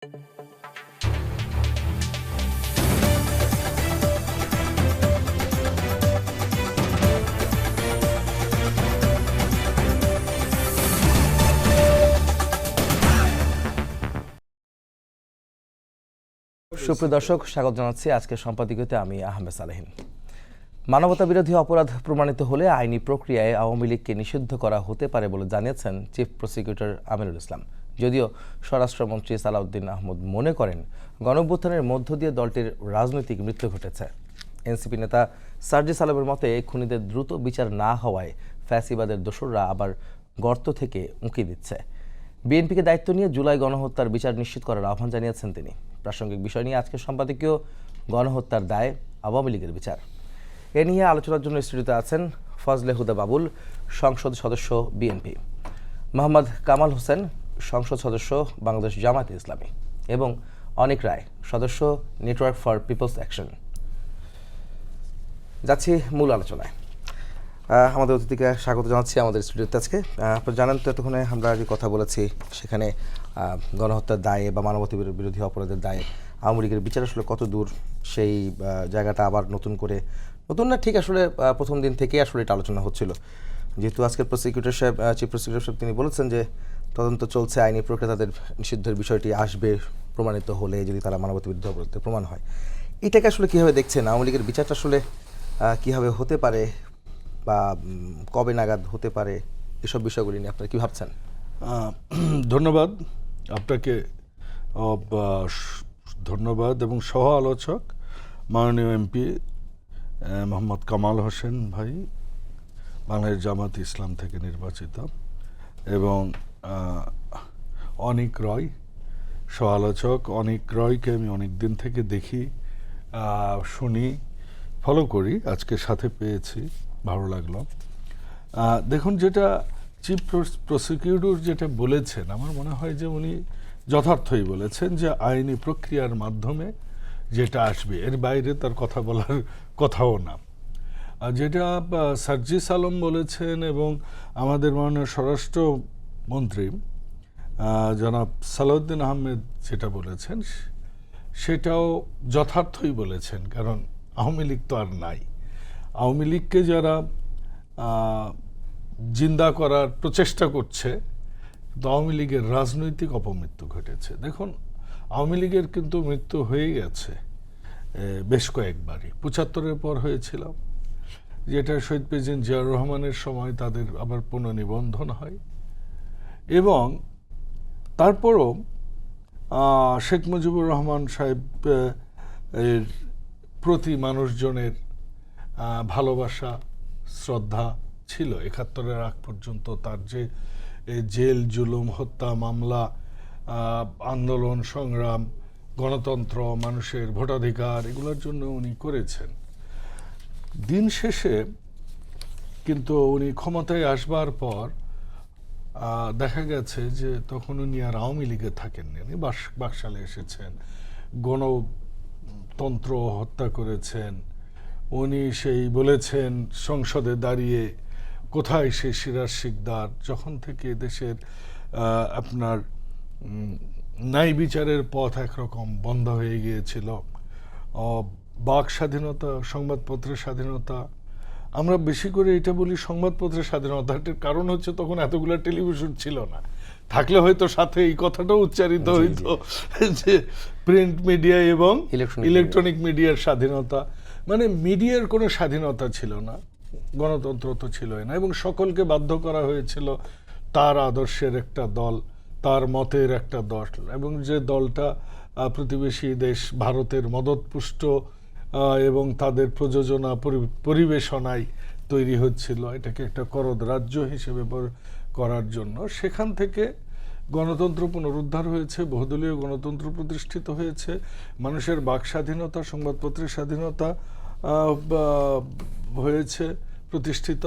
সুপ্রিয় দর্শক, স্বাগত জানাচ্ছি আজকের সম্পাদকীয়তে। আমি আহমেদ সালেহীন। মানবতা বিরোধী অপরাধ প্রমাণিত হলে আইনি প্রক্রিয়ায় আওয়ামী লীগকে নিষিদ্ধ করা হতে পারে বলে জানিয়েছেন চিফ প্রসিকিউটর আমিনুল ইসলাম। যদিও স্বরাষ্ট্রমন্ত্রী সালাউদ্দিন আহমদ মনে করেন গণঅভ্যুত্থানের মধ্য দিয়ে দলটির রাজনৈতিক মৃত্যু ঘটেছে। এনসিপি নেতা সার্জিস আলমের মতে খুনিদের দ্রুত বিচার না হওয়ায় ফ্যাসিবাদের দোসররা আবার গর্ত থেকে উঁকি দিচ্ছে। বিএনপিকে দায়িত্ব নিয়ে জুলাই গণহত্যার বিচার নিশ্চিত করার আহ্বান জানিয়েছেন তিনি। প্রাসঙ্গিক বিষয় নিয়ে আজকের সম্পাদকীয় গণহত্যার দায় আওয়ামী লীগের বিচার। এ নিয়ে আলোচনার জন্য স্টুডিওতে আছেন ফজলে হুদা বাবুল, সংসদ সদস্য বিএনপি, মোহাম্মদ কামাল হোসেন, সংসদ সদস্য বাংলাদেশ জামায়াতে ইসলামী, এবং অনিক রায়, সদস্য নেটওয়ার্ক ফর পিপলস অ্যাকশন। যাচ্ছি মূল আলোচনায়। আমাদের অতিথিকে স্বাগত জানাচ্ছি আমাদের স্টুডিওতে আজকে। আপনারা জানেন তো, এতক্ষণে আমরা যে কথা বলেছি সেখানে গণহত্যার দায়ে বা মানবতা বিরোধী অপরাধের দায়ে আওয়ামী লীগের বিচার আসলে কত দূর, সেই জায়গাটা আবার নতুন না, ঠিক আসলে প্রথম দিন থেকেই আসলে এটা আলোচনা হচ্ছিল। যেহেতু আজকের প্রসিকিউটর সাহেব, চিফ প্রসিকিউটর সাহেব, তিনি বলেছেন যে তদন্ত চলছে, আইনি প্রক্রিয়া তাদের নিষিদ্ধের বিষয়টি আসবে প্রমাণিত হলে, যদি তারা মানবতা বিরোধী অপরাধের প্রমাণ হয়। এটাকে আসলে কীভাবে দেখছেন? আওয়ামী লীগের বিচারটা আসলে কীভাবে হতে পারে বা কবে নাগাদ হতে পারে, এসব বিষয়গুলি নিয়ে আপনারা কী ভাবছেন? ধন্যবাদ আপনাকে, ধন্যবাদ এবং সহ আলোচক মাননীয় এমপি মোহাম্মদ কামাল হোসেন ভাই, বাংলাদেশ জামায়াত ইসলাম থেকে নির্বাচিত, এবং অনিক রয়, সহ আলোচক। অনিক রয়কে আমি অনেক দিন থেকে দেখি, শুনি, ফলো করি, আজকে সাথে পেয়েছি, ভালো লাগলো। দেখুন, যেটা চিফ প্রসিকিউটর যেটা বলেছেন, আমার মনে হয় যে উনি যথার্থই বলেছেন যে আইনি প্রক্রিয়ার মাধ্যমে যেটা আসবে, এর বাইরে তার কথা বলার কথাও না। যেটা সার্জিস আলম বলেছেন এবং আমাদের মাননীয় স্বরাষ্ট্রমন্ত্রী জনাব সালাউদ্দিন আহমেদ যেটা বলেছেন, সেটাও যথার্থই বলেছেন। কারণ আওয়ামী লীগ তো আর নাই। আওয়ামী লীগকে যারা জিন্দা করার প্রচেষ্টা করছে, কিন্তু আওয়ামী লীগের রাজনৈতিক অপমৃত্যু ঘটেছে। দেখুন, আওয়ামী লীগের কিন্তু মৃত্যু হয়ে গেছে বেশ কয়েকবারই। ৭৫-এর পর হয়েছিল, যেটা শহীদ প্রেসিডেন্ট জিয়াউর রহমানের সময় তাদের আবার পুনর্নিবন্ধন হয়, এবং তারপরও শেখ মুজিবুর রহমান সাহেব এর প্রতি মানুষজনের ভালোবাসা, শ্রদ্ধা ছিল ৭১-এর আগ পর্যন্ত। তার যে জেল জুলুম, হত্যা মামলা, আন্দোলন সংগ্রাম, গণতন্ত্র, মানুষের ভোটাধিকার, এগুলোর জন্য উনি করেছেন। দিন শেষে কিন্তু উনি ক্ষমতায় আসবার পর দেখা গেছে যে তখন উনি আর আওয়ামী লীগে থাকেননি, উনি বাকশালে এসেছেন, গণতন্ত্র হত্যা করেছেন। উনি সেই বলেছেন সংসদে দাঁড়িয়ে, কোথায় সে সিরাজ শিকদার, যখন থেকে দেশের আপনার ন্যায় বিচারের পথ একরকম বন্ধ হয়ে গিয়েছিল, বাক স্বাধীনতা, সংবাদপত্রের স্বাধীনতা। আমরা বেশি করে এটা বলি সংবাদপত্রের স্বাধীনতাটার কারণ হচ্ছে তখন এতগুলো টেলিভিশন ছিল না, থাকলে হয়তো সাথে এই কথাটাও উচ্চারিত হইতো যে প্রিন্ট মিডিয়া এবং ইলেকট্রনিক মিডিয়ার স্বাধীনতা। মানে মিডিয়ার কোনো স্বাধীনতা ছিল না, গণতন্ত্র তো ছিলই না, এবং সকলকে বাধ্য করা হয়েছিল তার আদর্শের একটা দল, তার মতের একটা দল, এবং যে দলটা প্রতিবেশী দেশ ভারতের মদতপুষ্ট এবং তাদের প্রযোজনা পরিবেশনায় তৈরি হচ্ছিল, এটাকে একটা করদ রাজ্য হিসেবে করার জন্য। সেখান থেকে গণতন্ত্র পুনরুদ্ধার হয়েছে, বহুদলীয় গণতন্ত্র প্রতিষ্ঠিত হয়েছে, মানুষের বাক স্বাধীনতা, সংবাদপত্রের স্বাধীনতা হয়েছে প্রতিষ্ঠিত।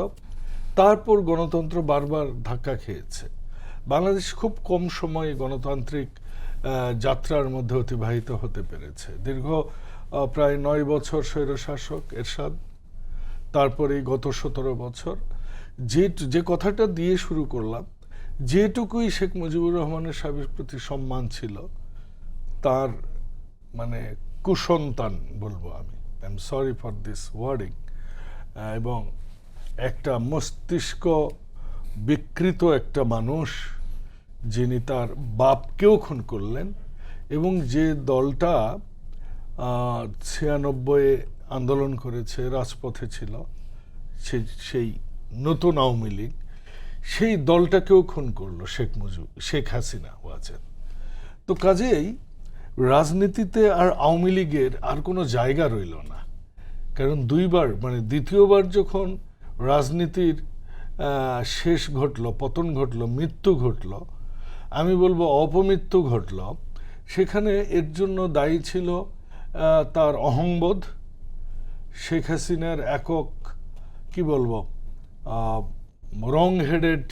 তারপর গণতন্ত্র বারবার ধাক্কা খেয়েছে। বাংলাদেশ খুব কম সময়ে গণতান্ত্রিক যাত্রার মধ্যে অতিবাহিত হতে পেরেছে। দীর্ঘ প্রায় 9 বছর স্বৈরশাসক এরশাদ, তারপরে গত 17 বছর। যে কথাটা দিয়ে শুরু করলাম, যেটুকুই শেখ মুজিবুর রহমানের সাহেবের প্রতি সম্মান ছিল, তার মানে কুসন্তান বলবো আমি, I am sorry for this wording, এবং একটা মস্তিষ্ক বিকৃত একটা মানুষ যিনি তার বাপকেও খুন করলেন, এবং যে দলটা 96 আন্দোলন করেছে, রাজপথে ছিল, সেই নতুন আওয়ামী লীগ, সেই দলটাকেও খুন করলো শেখ হাসিনা ওয়াজেদ। তো কাজেই রাজনীতিতে আর আওয়ামী লীগের আর কোনো জায়গা রইল না, কারণ দুইবার মানে দ্বিতীয়বার যখন রাজনীতির শেষ ঘটল, পতন ঘটল, মৃত্যু ঘটল, আমি বলবো অপমৃত্যু ঘটল, সেখানে এর জন্য দায়ী ছিল তার অহংবোধ, শেখ হাসিনার একক কি বলবো রং হেডেড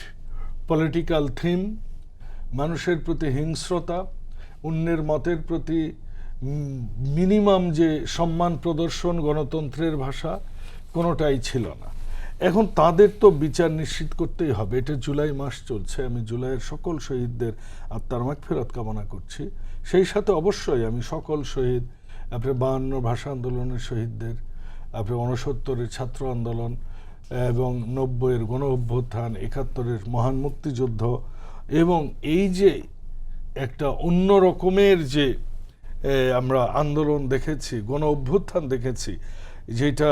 পলিটিক্যাল থিম, মানুষের প্রতি হিংস্রতা, অন্যের মতের প্রতি মিনিমাম যে সম্মান প্রদর্শন, গণতন্ত্রের ভাষা, কোনোটাই ছিল না। এখন তাদের তো বিচার নিশ্চিত করতেই হবে। এটা জুলাই মাস চলছে, আমি জুলাইয়ের সকল শহীদদের আত্মার মাগফিরাত কামনা করছি। সেই সাথে অবশ্যই আমি সকল শহীদ, আপনার 52 ভাষা আন্দোলনের শহীদদের, আপনার 69-এর ছাত্র আন্দোলন এবং 90-এর গণ অভ্যুত্থান, 71-এর মহান মুক্তিযুদ্ধ, এবং এই যে একটা অন্য রকমের যে আমরা আন্দোলন দেখেছি, গণ অভ্যুত্থান দেখেছি, যেটা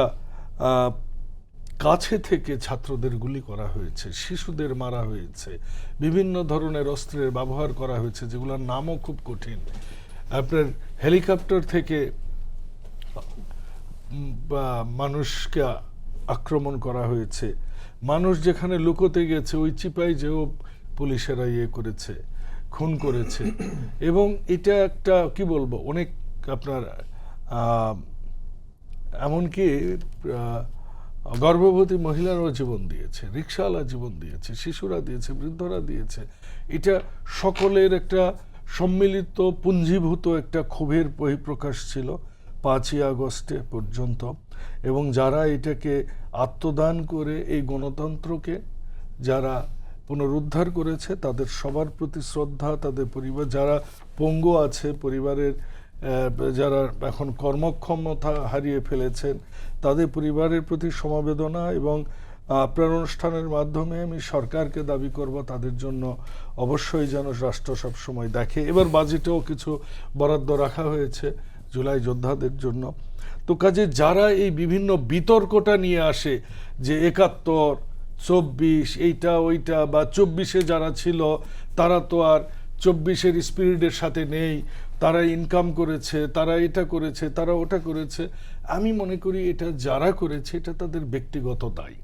কাছে থেকে ছাত্রদের গুলি করা হয়েছে, শিশুদের মারা হয়েছে, বিভিন্ন ধরনের অস্ত্রের ব্যবহার করা হয়েছে, যেগুলোর নামও খুব কঠিন। আপনার হেলিকপ্টার থেকে মানুষকে আক্রমণ করা হয়েছে, মানুষ যেখানে লুকোতে গেছে ওই চিপাই যেও পুলিশেরা করেছে, খুন করেছে। এবং এটা একটা কি বলবো অনেক আপনার এমনকি গর্ভবতী মহিলারাও জীবন দিয়েছে, রিকশাওয়ালা জীবন দিয়েছে, শিশুরা দিয়েছে, বৃদ্ধরা দিয়েছে। এটা সকলের একটা সম্মিলিত পুঞ্জীভূত একটা ক্ষোভের বহিঃপ্রকাশ ছিল 5ই আগস্টে পর্যন্ত। এবং যারা এটাকে আত্মদান করে এই গণতন্ত্রকে যারা পুনরুদ্ধার করেছে, তাদের সবার প্রতি শ্রদ্ধা, তাদের পরিবার যারা পঙ্গু আছে, পরিবারের যারা এখন কর্মক্ষমতা হারিয়ে ফেলেছেন, তাদের পরিবারের প্রতি সমবেদনা। এবং আপনার অনুষ্ঠানের মাধ্যমে আমি সরকারকে দাবি করব তাদের জন্য অবশ্যই যেন রাষ্ট্র সবসময় দেখে। এবার বাজেটেও কিছু বরাদ্দ রাখা হয়েছে জুলাই যোদ্ধাদের জন্য। তো কাজে যারা এই বিভিন্ন বিতর্কটা নিয়ে আসে যে 71, 24, এইটা ওইটা, বা 24-এ যারা ছিল তারা তো আর 24-এর স্পিরিটের সাথে নেই, তারা ইনকাম করেছে, তারা এটা করেছে, তারা ওটা করেছে, আমি মনে করি এটা যারা করেছে এটা তাদের ব্যক্তিগত দায়।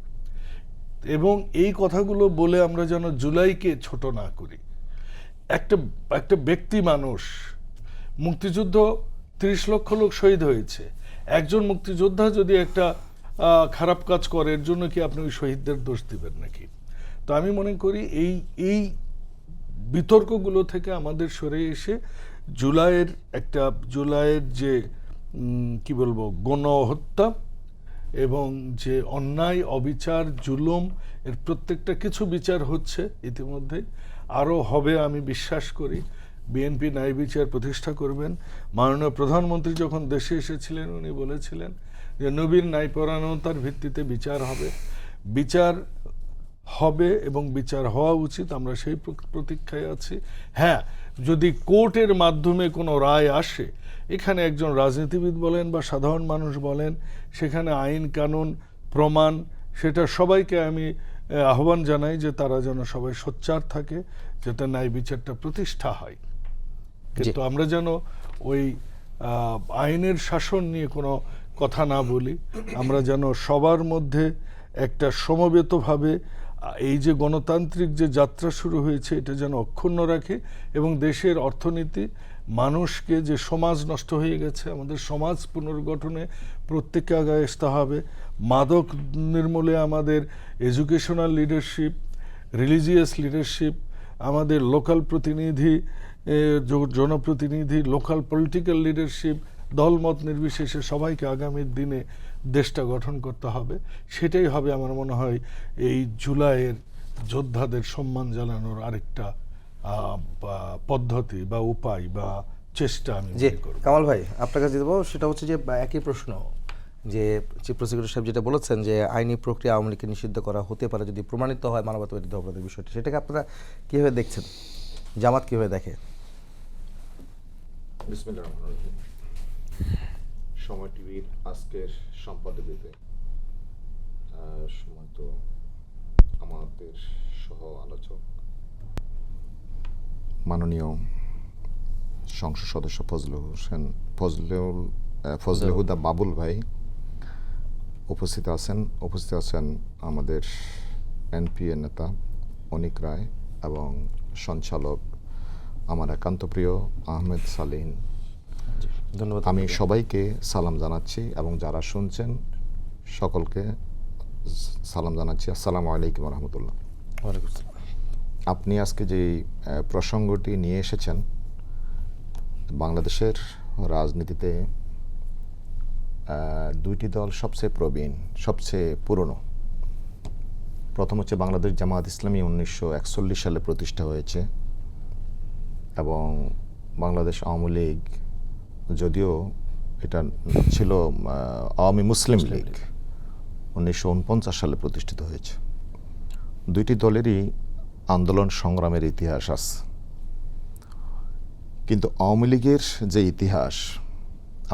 এবং এই কথাগুলো বলে আমরা যেন জুলাইকে ছোট না করি। একটা ব্যক্তি মানুষ, মুক্তিযুদ্ধ 30 লক্ষ লোক শহীদ হয়েছে, একজন মুক্তিযোদ্ধা যদি একটা খারাপ কাজ করে, এর জন্য কি আপনি ওই শহীদদের দোষ দিবেন নাকি? তো আমি মনে করি এই বিতর্কগুলো থেকে আমাদের সরে এসে জুলাইয়ের যে কি বলবো গণহত্যা এবং যে অন্যায়, অবিচার, জুলুম, এর প্রত্যেকটা কিছু বিচার হচ্ছে ইতিমধ্যে, আরও হবে আমি বিশ্বাস করি। বিএনপি ন্যায় বিচার প্রতিষ্ঠা করবেন। মাননীয় প্রধানমন্ত্রী যখন দেশে এসেছিলেন উনি বলেছিলেন যে নবীর ন্যায়পরায়ণতার ভিত্তিতে বিচার হবে, বিচার হবে এবং বিচার হওয়া উচিত। আমরা সেই প্রতীক্ষায় আছি। হ্যাঁ, যদি কোর্টের মাধ্যমে কোনো রায় আসে, এখানে একজন রাজনীতিবিদ বলেন বা সাধারণ মানুষ বলেন, সেখানে আইন কানুন প্রমাণ, সেটা সবাইকে আমি আহ্বান জানাই যে তারা যেন সবাই সোচ্চার থাকে, যাতে ন্যায় বিচারটা প্রতিষ্ঠা হয়। কিন্তু আমরা যেন ওই আইনের শাসন নিয়ে কোনো কথা না বলি, আমরা যেন সবার মধ্যে একটা সমবেতভাবে এই যে গণতান্ত্রিক যে যাত্রা শুরু হয়েছে এটা যেন অক্ষুণ্ণ রাখে। এবং দেশের অর্থনীতি, মানুষকে যে সমাজ নষ্ট হয়ে গেছে, আমাদের সমাজ পুনর্গঠনে প্রত্যেককে আগে আসতে হবে। মাদক নির্মূলে আমাদের এডুকেশনাল লিডারশিপ, রিলিজিয়াস লিডারশিপ, আমাদের লোকাল প্রতিনিধি, জনপ্রতিনিধি, লোকাল পলিটিক্যাল লিডারশিপ, দলমত নির্বিশেষে সবাইকে আগামীর দিনে দেশটা গঠন করতে হবে। সেটাই হবে আমার মনে হয় এই জুলাইয়ের যোদ্ধাদের সম্মান জানানোর আরেকটা পদ্ধতি বা উপায় বা চেষ্টা আমি জি মনে করব। কামাল ভাই আপনার কাছে দেবো, সেটা হচ্ছে যে একই প্রশ্ন, যে চিফ প্রসিকিউটর সাহেব যেটা বলেছেন যে আইনি প্রক্রিয়া আওয়ামী লীগকে নিষিদ্ধ করা হতে পারে যদি প্রমাণিত হয় মানবতাবিরোধী অপরাধের বিষয়টি, সেটাকে আপনারা কীভাবে দেখছেন, জামাত কীভাবে দেখে? বিসমিল্লাহির রহমানির রহিম। সময় টিভির আজকের সম্পাদকীয়তে সম্মানিত আমাদের সহ আলোচক মাননীয় সংসদ সদস্য ফজলে হুদা বাবুল ভাই উপস্থিত আছেন আমাদের এনপিএ নেতা অনিক রায় এবং সঞ্চালক আমার একান্ত প্রিয় আহমেদ সালেহীন। ধন্যবাদ। আমি সবাইকে সালাম জানাচ্ছি এবং যারা শুনছেন সকলকে সালাম জানাচ্ছি। আসসালামু আলাইকুম রহমতুল্লাহ। ওয়ালাইকুম আসসালাম। আপনি আজকে যে প্রসঙ্গটি নিয়ে এসেছেন, বাংলাদেশের রাজনীতিতে দুইটি দল সবচেয়ে প্রবীণ, সবচেয়ে পুরনো। প্রথম হচ্ছে বাংলাদেশ জামাত ইসলামী, 1941 সালে প্রতিষ্ঠা হয়েছে, এবং বাংলাদেশ আওয়ামী লীগ যদিও এটা ছিল আওয়ামী মুসলিম লীগ, 1949 সালে প্রতিষ্ঠিত হয়েছে। দুইটি দলেরই আন্দোলন সংগ্রামের ইতিহাস আছে, কিন্তু আওয়ামী লীগের যে ইতিহাস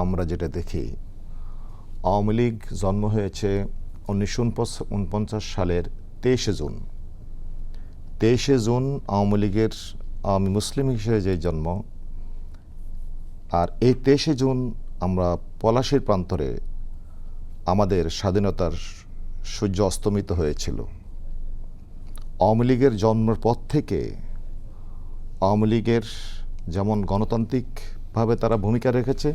আমরা যেটা দেখি, আওয়ামী লীগ জন্ম হয়েছে 1949 সালের 23শে জুন। 23শে জুন আওয়ামী লীগের, আওয়ামী মুসলিম হিসেবে যে জন্ম, আর এই 23শে জুন আমরা পলাশীর প্রান্তরে আমাদের স্বাধীনতার সূর্য অস্তমিত হয়েছিল। আওয়ামী লীগের জন্মের পর থেকে আওয়ামী লীগের যেমন গণতান্ত্রিকভাবে তারা ভূমিকা রেখেছে,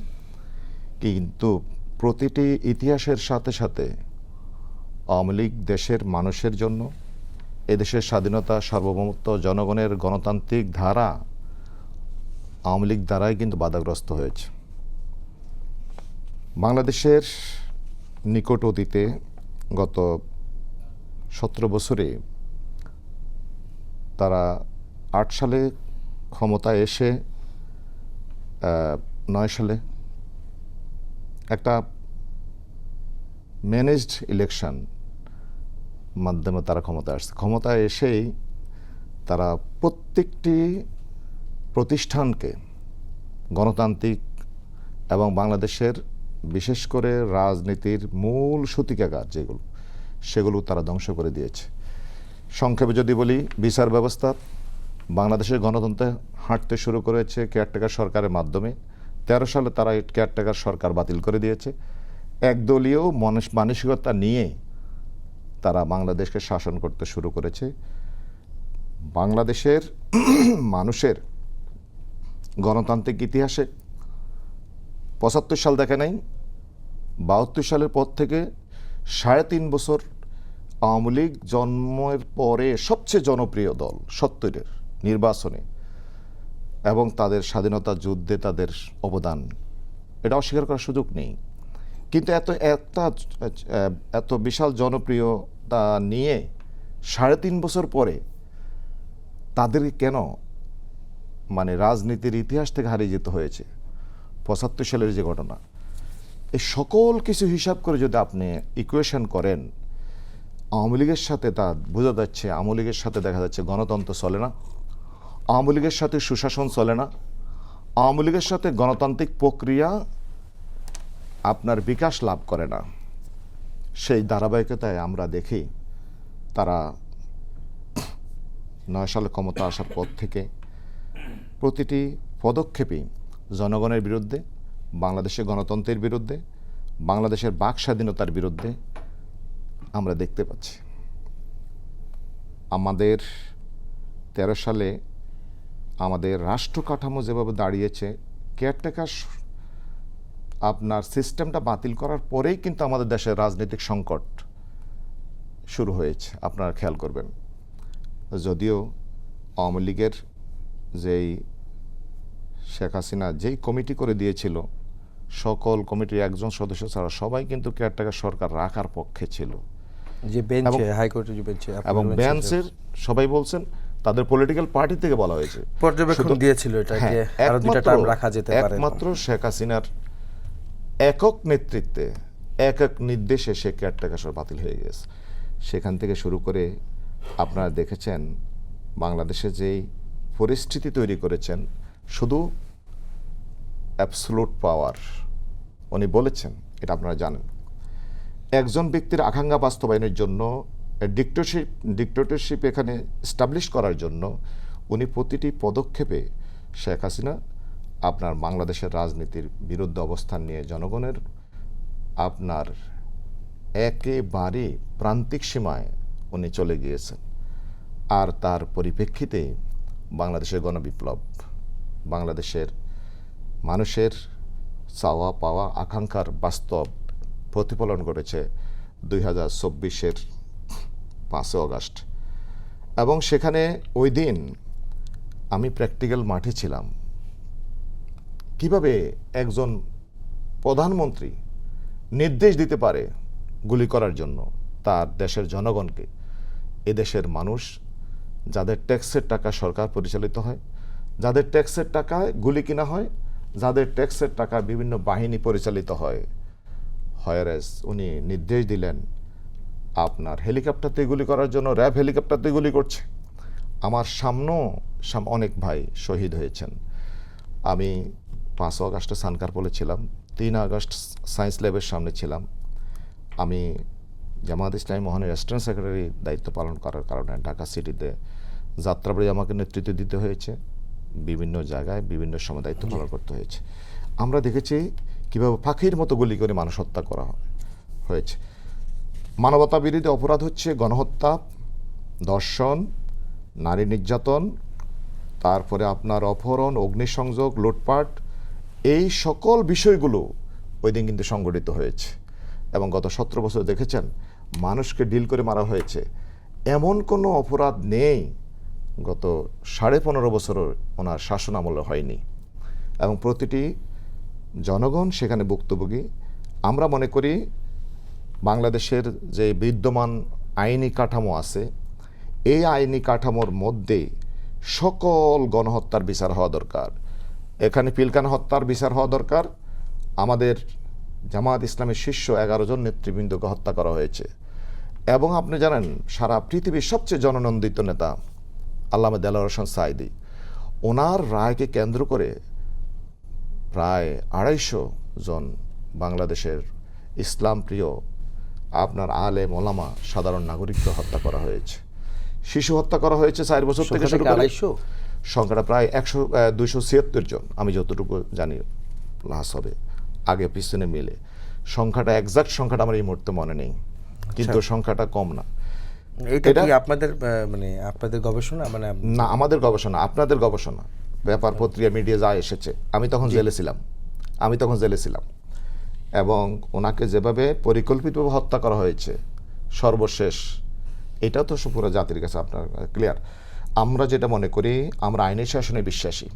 কিন্তু প্রতিটি ইতিহাসের সাথে সাথে আওয়ামী লীগ দেশের মানুষের জন্য, এদেশের স্বাধীনতা, সার্বভৌমত্ব, জনগণের গণতান্ত্রিক ধারা আওয়ামী লীগ দ্বারাই কিন্তু বাধাগ্রস্ত হয়েছে। বাংলাদেশের নিকট অতীতে গত 17 বছরে তারা 8 সালে ক্ষমতায় এসে 9 সালে একটা ম্যানেজড ইলেকশন মাধ্যমে তারা ক্ষমতায় আসছে। ক্ষমতায় এসেই তারা প্রত্যেকটি প্রতিষ্ঠানকে, গণতান্ত্রিক এবং বাংলাদেশের বিশেষ করে রাজনীতির মূল সূতিকাগার যেগুলো, সেগুলো তারা ধ্বংস করে দিয়েছে। সংক্ষেপে যদি বলি, বিচার ব্যবস্থা বাংলাদেশের গণতন্ত্রে হাঁটতে শুরু করেছে কেয়ারটেকার সরকারের মাধ্যমে। 13 সালে তারা কেয়ারটেকার সরকার বাতিল করে দিয়েছে। একদলীয় মানসিকতা নিয়ে তারা বাংলাদেশকে শাসন করতে শুরু করেছে। বাংলাদেশের মানুষের গণতান্ত্রিক ইতিহাসে 75 সাল দেখে নাই, 72 সালের পর থেকে 3.5 বছর আওয়ামী লীগ জন্মের পরে সবচেয়ে জনপ্রিয় দল 70-এর নির্বাচনে, এবং তাদের স্বাধীনতা যুদ্ধে তাদের অবদান এটা অস্বীকার করার সুযোগ নেই। কিন্তু এত বিশাল জনপ্রিয়তা নিয়ে 3.5 বছর পরে তাদের কেন রাজনীতির ইতিহাস থেকে হারিয়ে যেতে হয়েছে? 75 সালের যে ঘটনা, এই সকল কিছু হিসাব করে যদি আপনি ইকুয়েশন করেন, আওয়ামী লীগের সাথে তা বোঝা যাচ্ছে, আওয়ামী লীগের সাথে দেখা যাচ্ছে গণতন্ত্র চলে না, আওয়ামী লীগের সাথে সুশাসন চলে না, আওয়ামী লীগের সাথে গণতান্ত্রিক প্রক্রিয়া আপনার বিকাশ লাভ করে না। সেই ধারাবাহিকতায় আমরা দেখি তারা 9 সালে ক্ষমতা আসার পর থেকে প্রতিটি পদক্ষেপই জনগণের বিরুদ্ধে, বাংলাদেশের গণতন্ত্রের বিরুদ্ধে, বাংলাদেশের বাক স্বাধীনতার বিরুদ্ধে আমরা দেখতে পাচ্ছি। আমাদের 13 সালে আমাদের রাষ্ট্র কাঠামো যেভাবে দাঁড়িয়েছে, কেয়ারটেকার আপনার সিস্টেমটা বাতিল করার পরেই কিন্তু আমাদের দেশের রাজনৈতিক সংকট শুরু হয়েছে। আপনারা খেয়াল করবেন, যদিও আওয়ামী লীগের যেই শেখ হাসিনা যেই কমিটি করে দিয়েছিল, সকল কমিটির একজন সদস্য ছাড়া সবাই কিন্তু কেয়ারটেকার সরকার রাখার পক্ষে ছিল। যে বেঞ্চে, হাইকোর্টের যে বেঞ্চে, এবং বেঞ্চের সবাই বলছেন তাদের পলিটিক্যাল পার্টি থেকে বলা হয়েছে। পর্যবেক্ষণ দিয়েছিল এটা যে আরো 2টা টার্ম রাখা যেতে পারে। একমাত্র শেখ হাসিনার একক নেতৃত্বে এক নির্দেশে সে কেয়ারটেকার সরকার বাতিল হয়ে গেছে। সেখান থেকে শুরু করে আপনারা দেখেছেন বাংলাদেশে যেই পরিস্থিতি তৈরি করেছেন, শুধু অ্যাবসলুট পাওয়ার উনি বলেছেন, এটা আপনারা জানেন। একজন ব্যক্তির আকাঙ্ক্ষা বাস্তবায়নের জন্য ডিক্টেটরশিপ এখানে এস্টাবলিশ করার জন্য উনি প্রতিটি পদক্ষেপে শেখ হাসিনা আপনার বাংলাদেশের রাজনীতির বিরুদ্ধে অবস্থান নিয়ে জনগণের আপনার একেবারে প্রান্তিক সীমায় উনি চলে গিয়েছেন। আর তার পরিপ্রেক্ষিতে বাংলাদেশের গণবিপ্লব, বাংলাদেশের মানুষের চাওয়া পাওয়া আকাঙ্ক্ষার বাস্তব প্রতিফলন ঘটেছে 2024-এর 5 আগস্ট। এবং সেখানে ওই দিন আমি প্র্যাকটিক্যাল মাঠে ছিলাম। কিভাবে একজন প্রধানমন্ত্রী নির্দেশ দিতে পারে গুলি করার জন্য তার দেশের জনগণকে? এদেশের মানুষ যাদের ট্যাক্সের টাকা সরকার পরিচালিত হয়, যাদের ট্যাক্সের টাকায় গুলি কিনা হয়, যাদের ট্যাক্সের টাকা বিভিন্ন বাহিনী পরিচালিত হয়, হয়ারেস উনি নির্দেশ দিলেন আপনার হেলিকপ্টারতে গুলি করার জন্য। র্যাব হেলিকপ্টারতে গুলি করছে। আমার সামনেও অনেক ভাই শহীদ হয়েছেন। আমি 5 আগস্টে সানকারপোলে ছিলাম, 3 আগস্ট সায়েন্স ল্যাবের সামনে ছিলাম। আমি জামায়াত ইসলামী মহানের অ্যাসিস্ট্যান্ট সেক্রেটারি দায়িত্ব পালন করার কারণে ঢাকা সিটিতে যাত্রাবাড়ি আমাকে নেতৃত্ব দিতে হয়েছে, বিভিন্ন জায়গায় বিভিন্ন সময় দায়িত্ব পালন করতে হয়েছে। আমরা দেখেছি কীভাবে পাখির মতো গুলি করে মানুষ হত্যা করা হয়েছে। মানবতা বিরোধী অপরাধ হচ্ছে গণহত্যা, ধর্ষণ, নারী নির্যাতন, তারপরে আপনার অপহরণ, অগ্নিসংযোগ, লুটপাট, এই সকল বিষয়গুলো ওই দিন কিন্তু সংগঠিত হয়েছে। এবং গত 17 বছর দেখেছেন মানুষকে ডিল করে মারা হয়েছে। এমন কোনো অপরাধ নেই গত 15.5 বছর ওনার শাসন আমলে হয়নি। এবং প্রতিটি জনগণ সেখানে ভুক্তভোগী। আমরা মনে করি বাংলাদেশের যে বিদ্যমান আইনি কাঠামো আছে, এই আইনি কাঠামোর মধ্যে সকল গণহত্যার বিচার হওয়া দরকার। এখানে পিলখানা হত্যার বিচার হওয়া দরকার। আমাদের জামায়াত ইসলামের শীর্ষ 11 জন নেতৃবৃন্দকে হত্যা করা হয়েছে। এবং আপনি জানেন সারা পৃথিবীর সবচেয়ে জননন্দিত নেতা আল্লামা দেলোয়ার হোসেন সাঈদী, ওনার রায়কে কেন্দ্র করে প্রায় 250 জন বাংলাদেশের ইসলাম প্রিয় আপনার আলেম ওলামা সাধারণ নাগরিককে হত্যা করা হয়েছে। শিশু হত্যা করা হয়েছে 4 বছর থেকে শুরু করে। সংখ্যাটা প্রায় 276 জন, আমি যতটুকু জানি লাশ হবে, আগে পিছনে মিলে। সংখ্যাটা এক্সাক্ট সংখ্যাটা আমার এই মুহূর্তে মনে নেই, কিন্তু সংখ্যাটা কম না। এটা কি আপনাদের মানে আপনাদের গবেষণা? মানে না, আমাদের গবেষণা, আপনাদের গবেষণা, ব্যাপার পত্রিকা মিডিয়া যা এসেছে। আমি তখন জেলে ছিলাম। এবং ওনাকে যেভাবে পরিকল্পিতভাবে হত্যা করা হয়েছে সর্বশেষ, এটাও তো পুরো জাতির কাছে আপনার ক্লিয়ার। আমরা যেটা মনে করি, আমরা আইনের শাসনে বিশ্বাসী।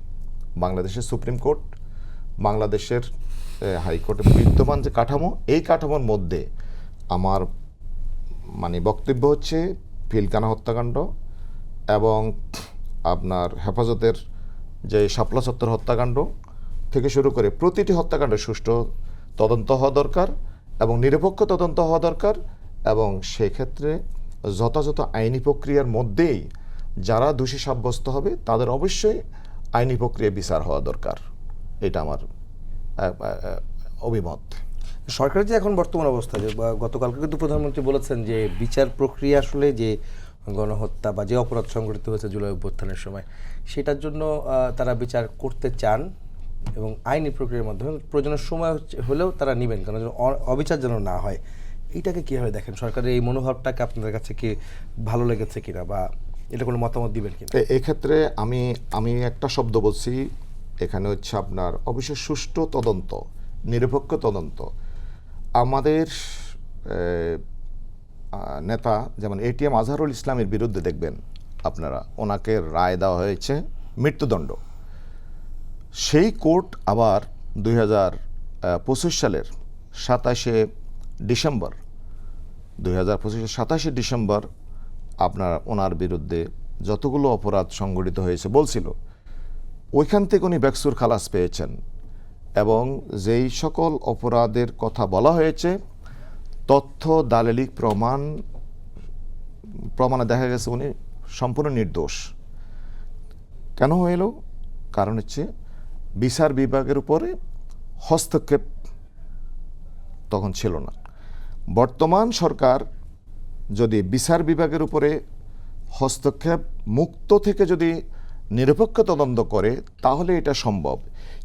বাংলাদেশের সুপ্রিম কোর্ট, বাংলাদেশের হাইকোর্টের বিদ্যমান যে কাঠামো, এই কাঠামোর মধ্যে আমার মানে বক্তব্য হচ্ছে পিলখানা হত্যাকাণ্ড এবং আপনার হেফাজতের যে শাপলা চত্বর হত্যাকাণ্ড থেকে শুরু করে প্রতিটি হত্যাকাণ্ডের সুষ্ঠু তদন্ত হওয়া দরকার এবং নিরপেক্ষ তদন্ত হওয়া দরকার। এবং সেক্ষেত্রে যথাযথ আইনি প্রক্রিয়ার মধ্যেই যারা দোষী সাব্যস্ত হবে তাদের অবশ্যই আইনি প্রক্রিয়া বিচার হওয়া দরকার। এটা আমার অভিমত। সরকারের যে এখন বর্তমান অবস্থা, যে গতকালকে কিন্তু প্রধানমন্ত্রী বলেছেন যে বিচার প্রক্রিয়া আসলে যে গণহত্যা বা যে অপরাধ সংঘটিত হয়েছে জুলাই অভ্যুত্থানের সময়, সেটার জন্য তারা বিচার করতে চান এবং আইনি প্রক্রিয়ার মাধ্যমে প্রয়োজনের সময় হলেও তারা নেবেন, কারণ অবিচার যেন না হয়। এইটাকে কীভাবে দেখেন? সরকারের এই মনোভাবটাকে আপনাদের কাছে কি ভালো লেগেছে কিনা, বা এটা কোনো মতামত দিবেন কিনা? এক্ষেত্রে আমি একটা শব্দ বলছি, এখানে হচ্ছে আপনার অবশ্যই সুষ্ঠু তদন্ত, নিরপেক্ষ তদন্ত। আমাদের নেতা যেমন ATM আজহারুল ইসলামের বিরুদ্ধে দেখবেন আপনারা, ওনাকে রায় দেওয়া হয়েছে মৃত্যুদণ্ড। সেই কোর্ট আবার 2025 সালের 27শে ডিসেম্বর আপনার ওনার বিরুদ্ধে যতগুলো অপরাধ সংগঠিত হয়েছে বলছিল, ওইখান থেকে উনি বেকসুর খালাস পেয়েছেন। এবং যেই সকল অপরাধের কথা বলা হয়েছে, তথ্য দালিলিক প্রমাণে দেখা গেছে উনি সম্পূর্ণ নির্দোষ। কেন হইল? কারণ হচ্ছে বিচার বিভাগের উপরে হস্তক্ষেপ তখন ছিল না। বর্তমান সরকার যদি বিচার বিভাগের উপরে হস্তক্ষেপ মুক্ত থেকে যদি নিরপেক্ষ তদন্ত করে তাহলে এটা সম্ভব।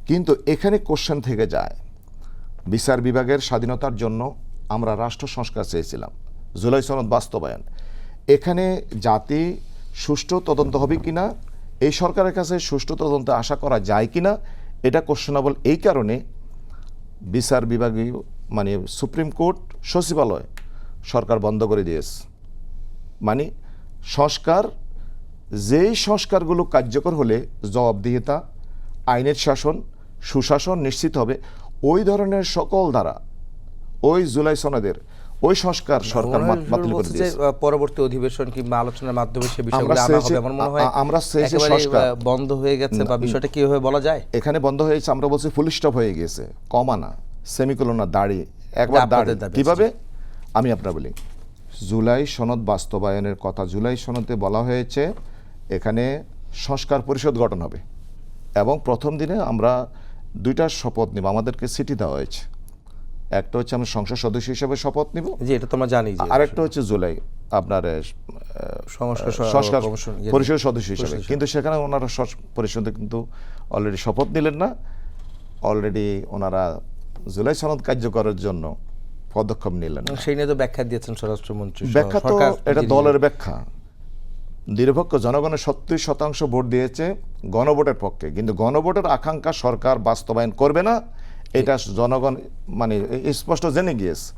কিন্তু এখানে কোশ্চেন থেকে যায়, বিচার বিভাগের স্বাধীনতার জন্য আমরা রাষ্ট্র সংস্কার চেয়েছিলাম, জুলাই সনদ বাস্তবায়ন। এখানে জাতি সুষ্ঠু তদন্ত হবে কিনা, এই সরকারের কাছে সুষ্ঠু তদন্ত আশা করা যায় কিনা, এটা কোশ্চেনেবল। এই কারণে বিচার বিভাগীয় মানে সুপ্রিম কোর্ট সচিবালয় সরকার বন্ধ করে দিয়েছে। মানে সংস্কার, যেই সংস্কারগুলো কার্যকর হলে জবাবদিহিতা, আইনের শাসন, সুশাসন নিশ্চিত হবে, ওই ধরনের সকল ধারা ওই জুলাই সনদের ওই সংস্কার সরকার বাতিল করে দিয়েছে। পরবর্তী অধিবেশন কিংবা আলোচনার মাধ্যমে সে বিষয়গুলো আমরা আনা হবে, আমার মনে হয় আমরা চেয়েছি একেবারে সংস্কার। বন্ধ হয়ে গেছে বা বিষয়টা কিভাবে বলা যায়? এখানে বন্ধ হয়েছে, আমরা বলছি ফুল স্টপ হয়ে গেছে, কমানা, সেমিকোলন না, দাড়ি, একবার দাড়ি। কিভাবে? আমি আপনার বলি, জুলাই সনদ বাস্তবায়নের কথা, জুলাই সনদে বলা হয়েছে এখানে সংস্কার পরিষদ গঠন হবে এবং প্রথম দিনে আমরা 2টা শপথ নিব। আমাদেরকে চিঠি দেওয়া হয়েছে, একটা হচ্ছে আমরা সংসদ সদস্য হিসেবে শপথ নিব, জি এটা তোমরা জানি, যে আরেকটা হচ্ছে জুলাই আপনার সংস্কার পরিষদ সদস্য হিসেবে। কিন্তু সেখানে ওনারা পরিষদে কিন্তু অলরেডি শপথ নিলেন না, অলরেডি ওনারা জুলাই সনদ কার্যকরের জন্য পদক্ষেপ নিলেন না। সেই নিয়ে তো ব্যাখ্যা দিয়েছেন স্বরাষ্ট্রমন্ত্রী। ব্যাখ্যা তো এটা দলের ব্যাখ্যা। নিরপেক্ষ জনগণের 70% ভোট দিয়েছে গণভোটের পক্ষে, কিন্তু গণভোটের আকাঙ্ক্ষা সরকার বাস্তবায়ন করবে না, এটা জনগণ মানে স্পষ্ট জেনে গিয়েছে।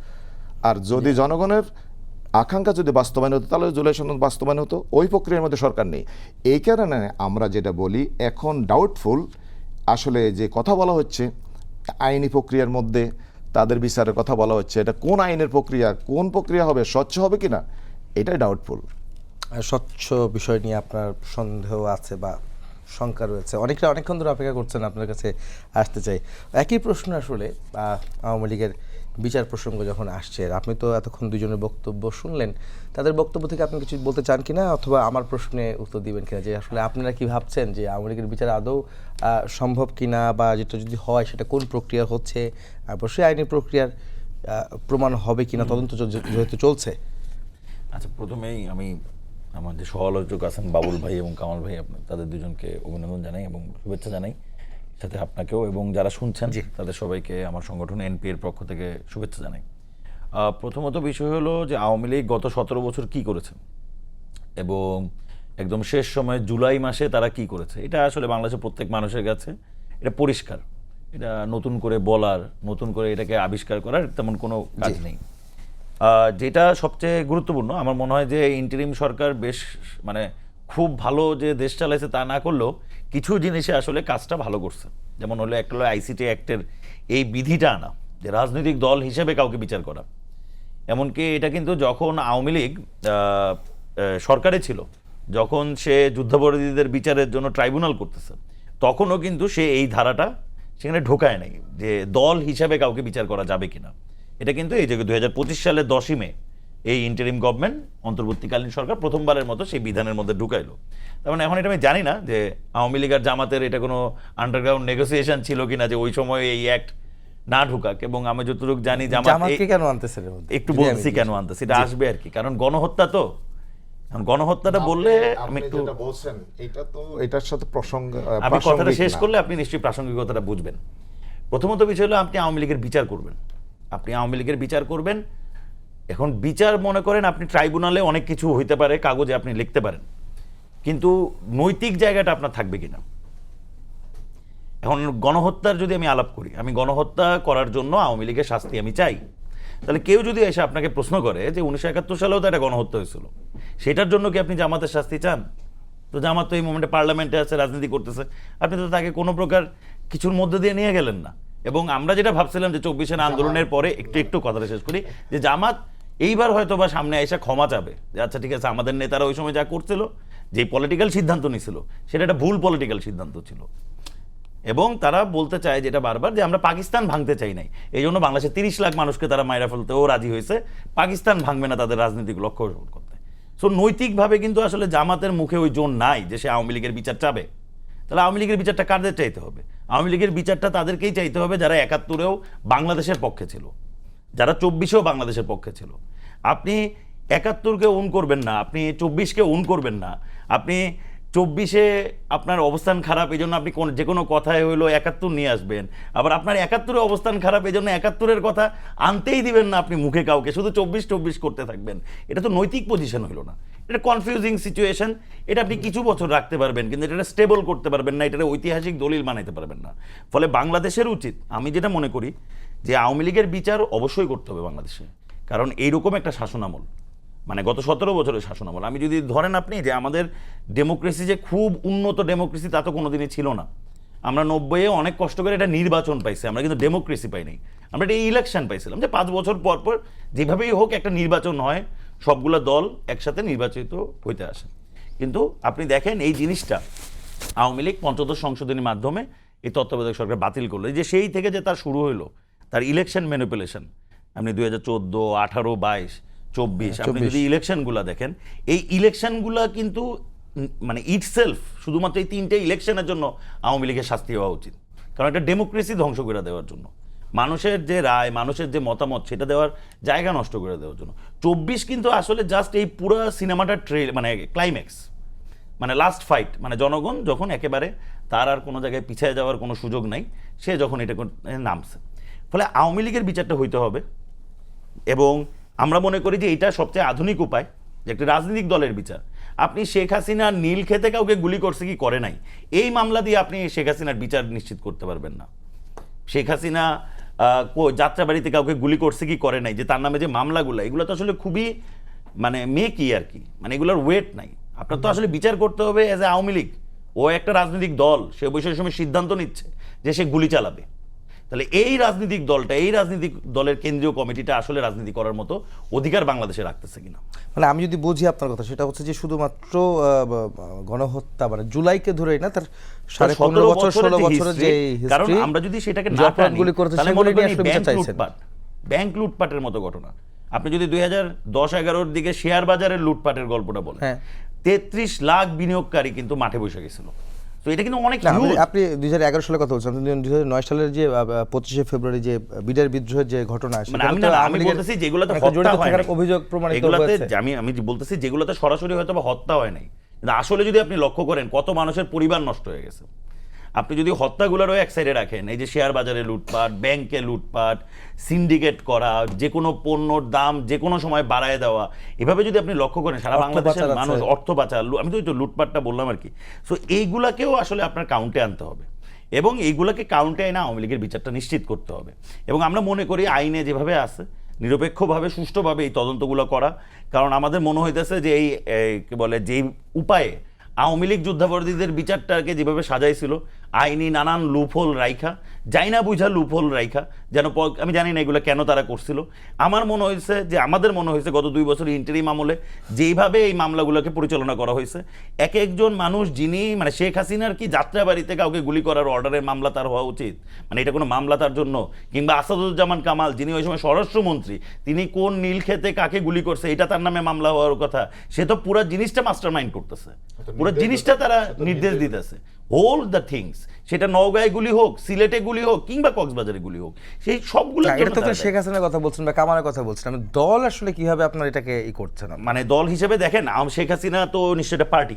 আর যদি জনগণের আকাঙ্ক্ষা যদি বাস্তবায়ন হতো তাহলে জুলাই সনদ বাস্তবায়ন হতো, ওই প্রক্রিয়ার মধ্যে সরকার নেই। এই কারণে আমরা যেটা বলি, এখন ডাউটফুল আসলে যে কথা বলা হচ্ছে আইনি প্রক্রিয়ার মধ্যে তাদের বিচারের কথা বলা হচ্ছে, এটা কোন আইনের প্রক্রিয়া, কোন প্রক্রিয়া হবে, স্বচ্ছ হবে কিনা, এটাই ডাউটফুল। স্বচ্ছ বিষয় নিয়ে আপনার সন্দেহ আছে বা শঙ্কা রয়েছে, অনেকটা অনেকক্ষণ ধরে অপেক্ষা করছেন, আপনার কাছে আসতে চাই। একই প্রশ্ন আসলে আওয়ামী লীগের বিচার প্রসঙ্গ যখন আসছে, আপনি তো এতক্ষণ দুজনের বক্তব্য শুনলেন, তাদের বক্তব্য থেকে আপনি কিছু বলতে চান কিনা, অথবা আমার প্রশ্নে উত্তর দিবেন কিনা, যে আসলে আপনারা কি ভাবছেন যে আওয়ামী লীগের বিচার আদৌ সম্ভব কিনা, বা যেটা যদি হয় সেটা কোন প্রক্রিয়া হচ্ছে, অবশ্যই আইনি প্রক্রিয়ার প্রমাণ হবে কিনা, তদন্ত যেহেতু চলছে। আচ্ছা, প্রথমেই আমি আমাদের সহ-আলোচক আছেন বাবুল ভাই এবং কামাল ভাই, তাদের দুজনকে অভিনন্দন জানাই এবং শুভেচ্ছা জানাই, সাথে আপনাকেও এবং যারা শুনছেন তাদের সবাইকে আমার সংগঠন এনপি এর পক্ষ থেকে শুভেচ্ছা জানাই। প্রথমত বিষয় হলো যে আওয়ামী লীগ গত 17 বছর কি করেছে এবং একদম শেষ সময় জুলাই মাসে তারা কি করেছে, এটা আসলে বাংলাদেশের প্রত্যেক মানুষের কাছে এটা পরিষ্কার। এটা নতুন করে বলার, নতুন করে এটাকে আবিষ্কার করার তেমন কোনো কাজ নেই। যেটা সবচেয়ে গুরুত্বপূর্ণ আমার মনে হয় যে ইন্টারিম সরকার বেশ মানে খুব ভালো যে দেশ চালাইছে তা না করলেও কিছু জিনিসে আসলে কাজটা ভালো করছে। যেমন হলো একটা হলো আইসিটি অ্যাক্টের এই বিধিটা আনা, যে রাজনৈতিক দল হিসেবে কাউকে বিচার করা। এমনকি এটা কিন্তু যখন আওয়ামী লীগ সরকারে ছিল, যখন সে যুদ্ধাপরাধীদের বিচারের জন্য ট্রাইব্যুনাল করতেছে, তখনও কিন্তু সে এই ধারাটা সেখানে ঢোকায় নাই যে দল হিসাবে কাউকে বিচার করা যাবে কিনা। এটা কিন্তু এই যে 2025 সালের 10ই মে এই ইন্টারিম গভর্নমেন্ট, অন্তর্বর্তীকালীন সরকার প্রথমবারের মতো সেই বিধানের মধ্যে ঢুকাইলো। তার মানে এখন এটা আমি জানি না যে আওয়ামী লীগ আর জামাতের এটা কোনো আন্ডারগ্রাউন্ড নেগোসিয়েশন ছিল কিনা যে ওই সময় এই অ্যাক্ট না ঢুকাক, এবং আমি যতটুকু জানি জামাতকে কেন আনতেছে, একটু বলছি কেন আনতেছে, এটা আসবে আর কি, কারণ গণহত্যা তো। গণহত্যাটা বললে আমি একটু বলছেন এটা তো এটার সাথে প্রসঙ্গ, আমি কথাটা শেষ করলে আপনি নিশ্চয়ই প্রাসঙ্গিকতাটা বুঝবেন। প্রথমত বিষয় হলো আপনি আওয়ামী লীগের বিচার করবেন, আপনি আওয়ামী লীগের বিচার করবেন। এখন বিচার মনে করেন আপনি ট্রাইব্যুনালে অনেক কিছু হইতে পারে, কাগজে আপনি লিখতে পারেন, কিন্তু নৈতিক জায়গাটা আপনার থাকবে কিনা। এখন গণহত্যার যদি আমি আলাপ করি, আমি গণহত্যা করার জন্য আওয়ামী লীগের শাস্তি আমি চাই, তাহলে কেউ যদি এসে আপনাকে প্রশ্ন করে যে 1971 সালেও তো একটা গণহত্যা হয়েছিল, সেটার জন্য কি আপনি জামাতের শাস্তি চান? তো জামাত তো এই মোমেন্টে পার্লামেন্টে আছে, রাজনীতি করতেছে, আপনি তো তাকে কোনো প্রকার কিছুর মধ্যে দিয়ে নিয়ে গেলেন না। এবং আমরা যেটা ভাবছিলাম যে 24 আন্দোলনের পরে একটু কথাটা শেষ করি, যে জামাত এইবার হয়তো বা সামনে এসে ক্ষমা চাবে, যে আচ্ছা ঠিক আছে আমাদের নেতারা ওই সময় যা করছিল যে পলিটিক্যাল সিদ্ধান্ত নিছিল সেটা একটা ভুল পলিটিক্যাল সিদ্ধান্ত ছিল। এবং তারা বলতে চায় যেটা বারবার যে আমরা পাকিস্তান ভাঙতে চাই নাই, এই জন্য বাংলাদেশে 30 লাখ মানুষকে তারা মাইরা ফেলতেও রাজি হয়েছে, পাকিস্তান ভাঙবে না তাদের রাজনৈতিক লক্ষ্য অর্জন করতে। সো নৈতিকভাবে কিন্তু আসলে জামাতের মুখে ওই জোর নাই যে সে আওয়ামী লীগের বিচার চাবে। তাহলে আওয়ামী লীগের বিচারটা কাদের চাইতে হবে? আওয়ামী লীগের বিচারটা তাদেরকেই চাইতে হবে যারা 71-এও বাংলাদেশের পক্ষে ছিল, যারা 24-এও বাংলাদেশের পক্ষে ছিল। আপনি 71-কে উন করবেন না, আপনি 24-কে উন করবেন না, আপনি 24-এ আপনার অবস্থান খারাপ এই জন্য আপনি যে কোনো কথায় হইলো 71 নিয়ে আসবেন, আবার আপনার 71-এ অবস্থান খারাপ এই জন্য 71-এর কথা আনতেই দিবেন না আপনি মুখে কাউকে, শুধু 24 করতে থাকবেন। এটা তো নৈতিক পজিশন হইল না, এটা কনফিউজিং সিচুয়েশন। এটা আপনি কিছু বছর রাখতে পারবেন কিন্তু এটা স্টেবল করতে পারবেন না, এটা ঐতিহাসিক দলিল বানাইতে পারবেন না। ফলে বাংলাদেশের উচিত, আমি যেটা মনে করি যে আওয়ামী লীগের বিচার অবশ্যই করতে হবে বাংলাদেশে, কারণ এইরকম একটা শাসনামল, মানে গত 17 বছরের শাসনামল, আমি যদি ধরেন আপনি যে আমাদের ডেমোক্রেসি যে খুব উন্নত ডেমোক্রেসি তা তো কোনোদিনই ছিল না। আমরা 90-এ অনেক কষ্ট করে এটা নির্বাচন পাইছি, আমরা কিন্তু ডেমোক্রেসি পাই নাই। আমরা একটা ইলেকশন পাইছিলাম যে 5 বছর পর পর যেভাবেই হোক একটা নির্বাচন হয়, সবগুলো দল একসাথে নির্বাচিত হইতে আসে। কিন্তু আপনি দেখেন এই জিনিসটা আওয়ামী লীগ 85 সংশোধনীর মাধ্যমে এই তত্ত্বাবধায়ক সরকার বাতিল করলো, যে সেই থেকে যে তার শুরু হইলো তার ইলেকশন ম্যানিপুলেশন। আপনি 2014, 18, 22, 24 আপনি যদি ইলেকশনগুলো দেখেন, এই ইলেকশনগুলো কিন্তু মানে ইটসেলফ শুধুমাত্র এই 3টে ইলেকশনের জন্য আওয়ামী লীগের শাস্তি হওয়া উচিত, কারণ একটা ডেমোক্রেসি ধ্বংস করে দেওয়ার জন্য, মানুষের যে রায়, মানুষের যে মতামত সেটা দেওয়ার জায়গা নষ্ট করে দেওয়ার জন্য। 24 কিন্তু আসলে জাস্ট এই পুরো সিনেমাটার মানে ক্লাইম্যাক্স, মানে লাস্ট ফাইট, মানে জনগণ যখন একেবারে তার আর কোনো জায়গায় পিছিয়ে যাওয়ার কোনো সুযোগ নাই, সে যখন এটা নামছে। ফলে আওয়ামী লীগের বিচারটা হইতে হবে। এবং আমরা মনে করি যে এটা সবচেয়ে আধুনিক উপায় যে একটা রাজনৈতিক দলের বিচার। আপনি শেখ হাসিনা নীল খেতে কাউকে গুলি করছে কি করে নাই, এই মামলা দিয়ে আপনি শেখ হাসিনার বিচার নিশ্চিত করতে পারবেন না। শেখ হাসিনা যাত্রাবাড়িতে কাউকে গুলি করছে কি করে নাই, যে তার নামে যে মামলাগুলো, এগুলো তো আসলে খুবই মানে মেকি আর কি, মানে এগুলোর ওয়েট নাই। আপনার তো আসলে বিচার করতে হবে অ্যাজ এ আওয়ামী লীগ, ও একটা রাজনৈতিক দল, সে বৈষয়িক সময় সিদ্ধান্ত নিচ্ছে যে সে গুলি চালাবে। তাহলে এই রাজনৈতিক দলটা, এই রাজনৈতিক দলের কেন্দ্রীয় কমিটিটা আসলে রাজনীতি করার মতো অধিকার বাংলাদেশে রাখতেছে কিনা। মানে আমি যদি বুঝি আপনার কথা, সেটা হচ্ছে যে শুধুমাত্র গণহত্যা মানে জুলাইকে ধরেই না, তার 15.5 বছর 16 বছরের যে হিস্ট্রি, কারণ আমরা যদি সেটাকে না টানি তাহলে মনে করি ব্যাংক লুটপাটের মতো ঘটনা। আপনি যদি 2010-11-র দিকে শেয়ার বাজারের লুটপাটের গল্পটা বলেন, 33 লাখ বিনিয়োগকারী কিন্তু মাঠে বসে গেছিল। তো এটা কিন্তু অনেক হিউজ। আপনি 2011 সালের কথা বলছেন, 2009 সালের যে 25শে ফেব্রুয়ারি যে বিডার বিদ্রোহের যে ঘটনা, আমি বলতেছি যেগুলোতে হত্যা হয় নাই, অভিযোগ প্রমাণিত এগুলোতে হয়েছে। আমি বলতেছি যেগুলোতে সরাসরি হয়তো বা হত্যা হয় নাই, কিন্তু আসলে যদি আপনি লক্ষ্য করেন কত মানুষের পরিবার নষ্ট হয়ে গেছে। আপনি যদি হত্যাগুলোরও এক সাইডে রাখেন, এই যে শেয়ার বাজারে লুটপাট, ব্যাংকে লুটপাট, সিন্ডিকেট করা, যে কোনো পণ্যর দাম যে কোনো সময় বাড়ায় দেওয়া, এভাবে যদি আপনি লক্ষ্য করেন সারা বাংলাদেশের মানুষ অর্থ পাচার, আমি তো লুটপাটটা বললাম আর কি। সো এইগুলাকেও আসলে আপনার কাউন্টে আনতে হবে এবং এইগুলাকে কাউন্টে এনে আওয়ামী লীগের বিচারটা নিশ্চিত করতে হবে। এবং আমরা মনে করি আইনে যেভাবে আছে নিরপেক্ষভাবে সুষ্ঠুভাবে এই তদন্তগুলো করা, কারণ আমাদের মনে হইতেছে যে এই কি বলে যেই উপায়ে আওয়ামী লীগ যুদ্ধাপরাধীদের বিচারটাকে যেভাবে সাজাইছিল, আইনি নানান লুপহোল রাইখা, যাই না বুঝা লুপহোল রাইখা, যেন আমি জানি না এগুলো কেন তারা করছিল। আমার মনে হয়েছে যে আমাদের মনে হয়েছে গত 2 বছর ইন্টারিম আমলে যেইভাবে এই মামলাগুলোকে পরিচালনা করা হয়েছে, এক একজন মানুষ যিনি মানে শেখ হাসিনার কি যাত্রাবাড়িতে কাউকে গুলি করার অর্ডারের মামলা তার হওয়া উচিত, মানে এটা কোনো মামলা তার জন্য, কিংবা আসাদুজ্জামান কামাল যিনি ওই সময় স্বরাষ্ট্রমন্ত্রী, তিনি কোন নীল খেতে কাকে গুলি করছে এটা তার নামে মামলা হওয়ার কথা, সে তো পুরো জিনিসটা মাস্টার মাইন্ড করতেছে, পুরো জিনিসটা তারা নির্দেশ দিতেছে, হোল দ্য থিংস। সেটা নওগাঁয় গুলি হোক, সিলেটে গুলি হোক, কিংবা কক্সবাজারে গুলি হোক, সেই সবগুলো শেখ হাসিনার কথা বলছেন বা কামালের কথা বলছেন, দল আসলে কিভাবে আপনার এটাকে করছেন? মানে দল হিসেবে দেখেন, শেখ হাসিনা তো নিশ্চয়ই একটা পার্টি,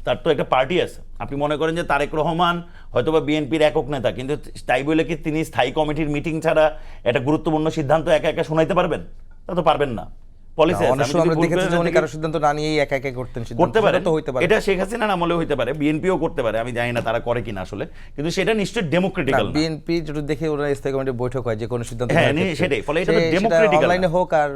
তার তো একটা পার্টি আছে। আপনি মনে করেন যে তারেক রহমান হয়তো বা বিএনপির একক নেতা, কিন্তু তাই বলে কি তিনি স্থায়ী কমিটির মিটিং ছাড়া একটা গুরুত্বপূর্ণ সিদ্ধান্ত একা একা শোনাইতে পারবেন? তা তো পারবেন না। এটা শেখ হাসিনার আমলেও হইতে পারে, বিএনপিও করতে পারে, আমি জানি না তারা করে কিনা আসলে, কিন্তু সেটা নিশ্চয়ই ডেমোক্রেটিক্যাল। বিএনপি যদি দেখে ওরা স্থায়ী কমিটির বৈঠক হয় যে কোনো সিদ্ধান্ত, হ্যাঁ সেটাই, ফলে এটা তো ডেমোক্রেটিক্যাল অনলাইনে হোক আর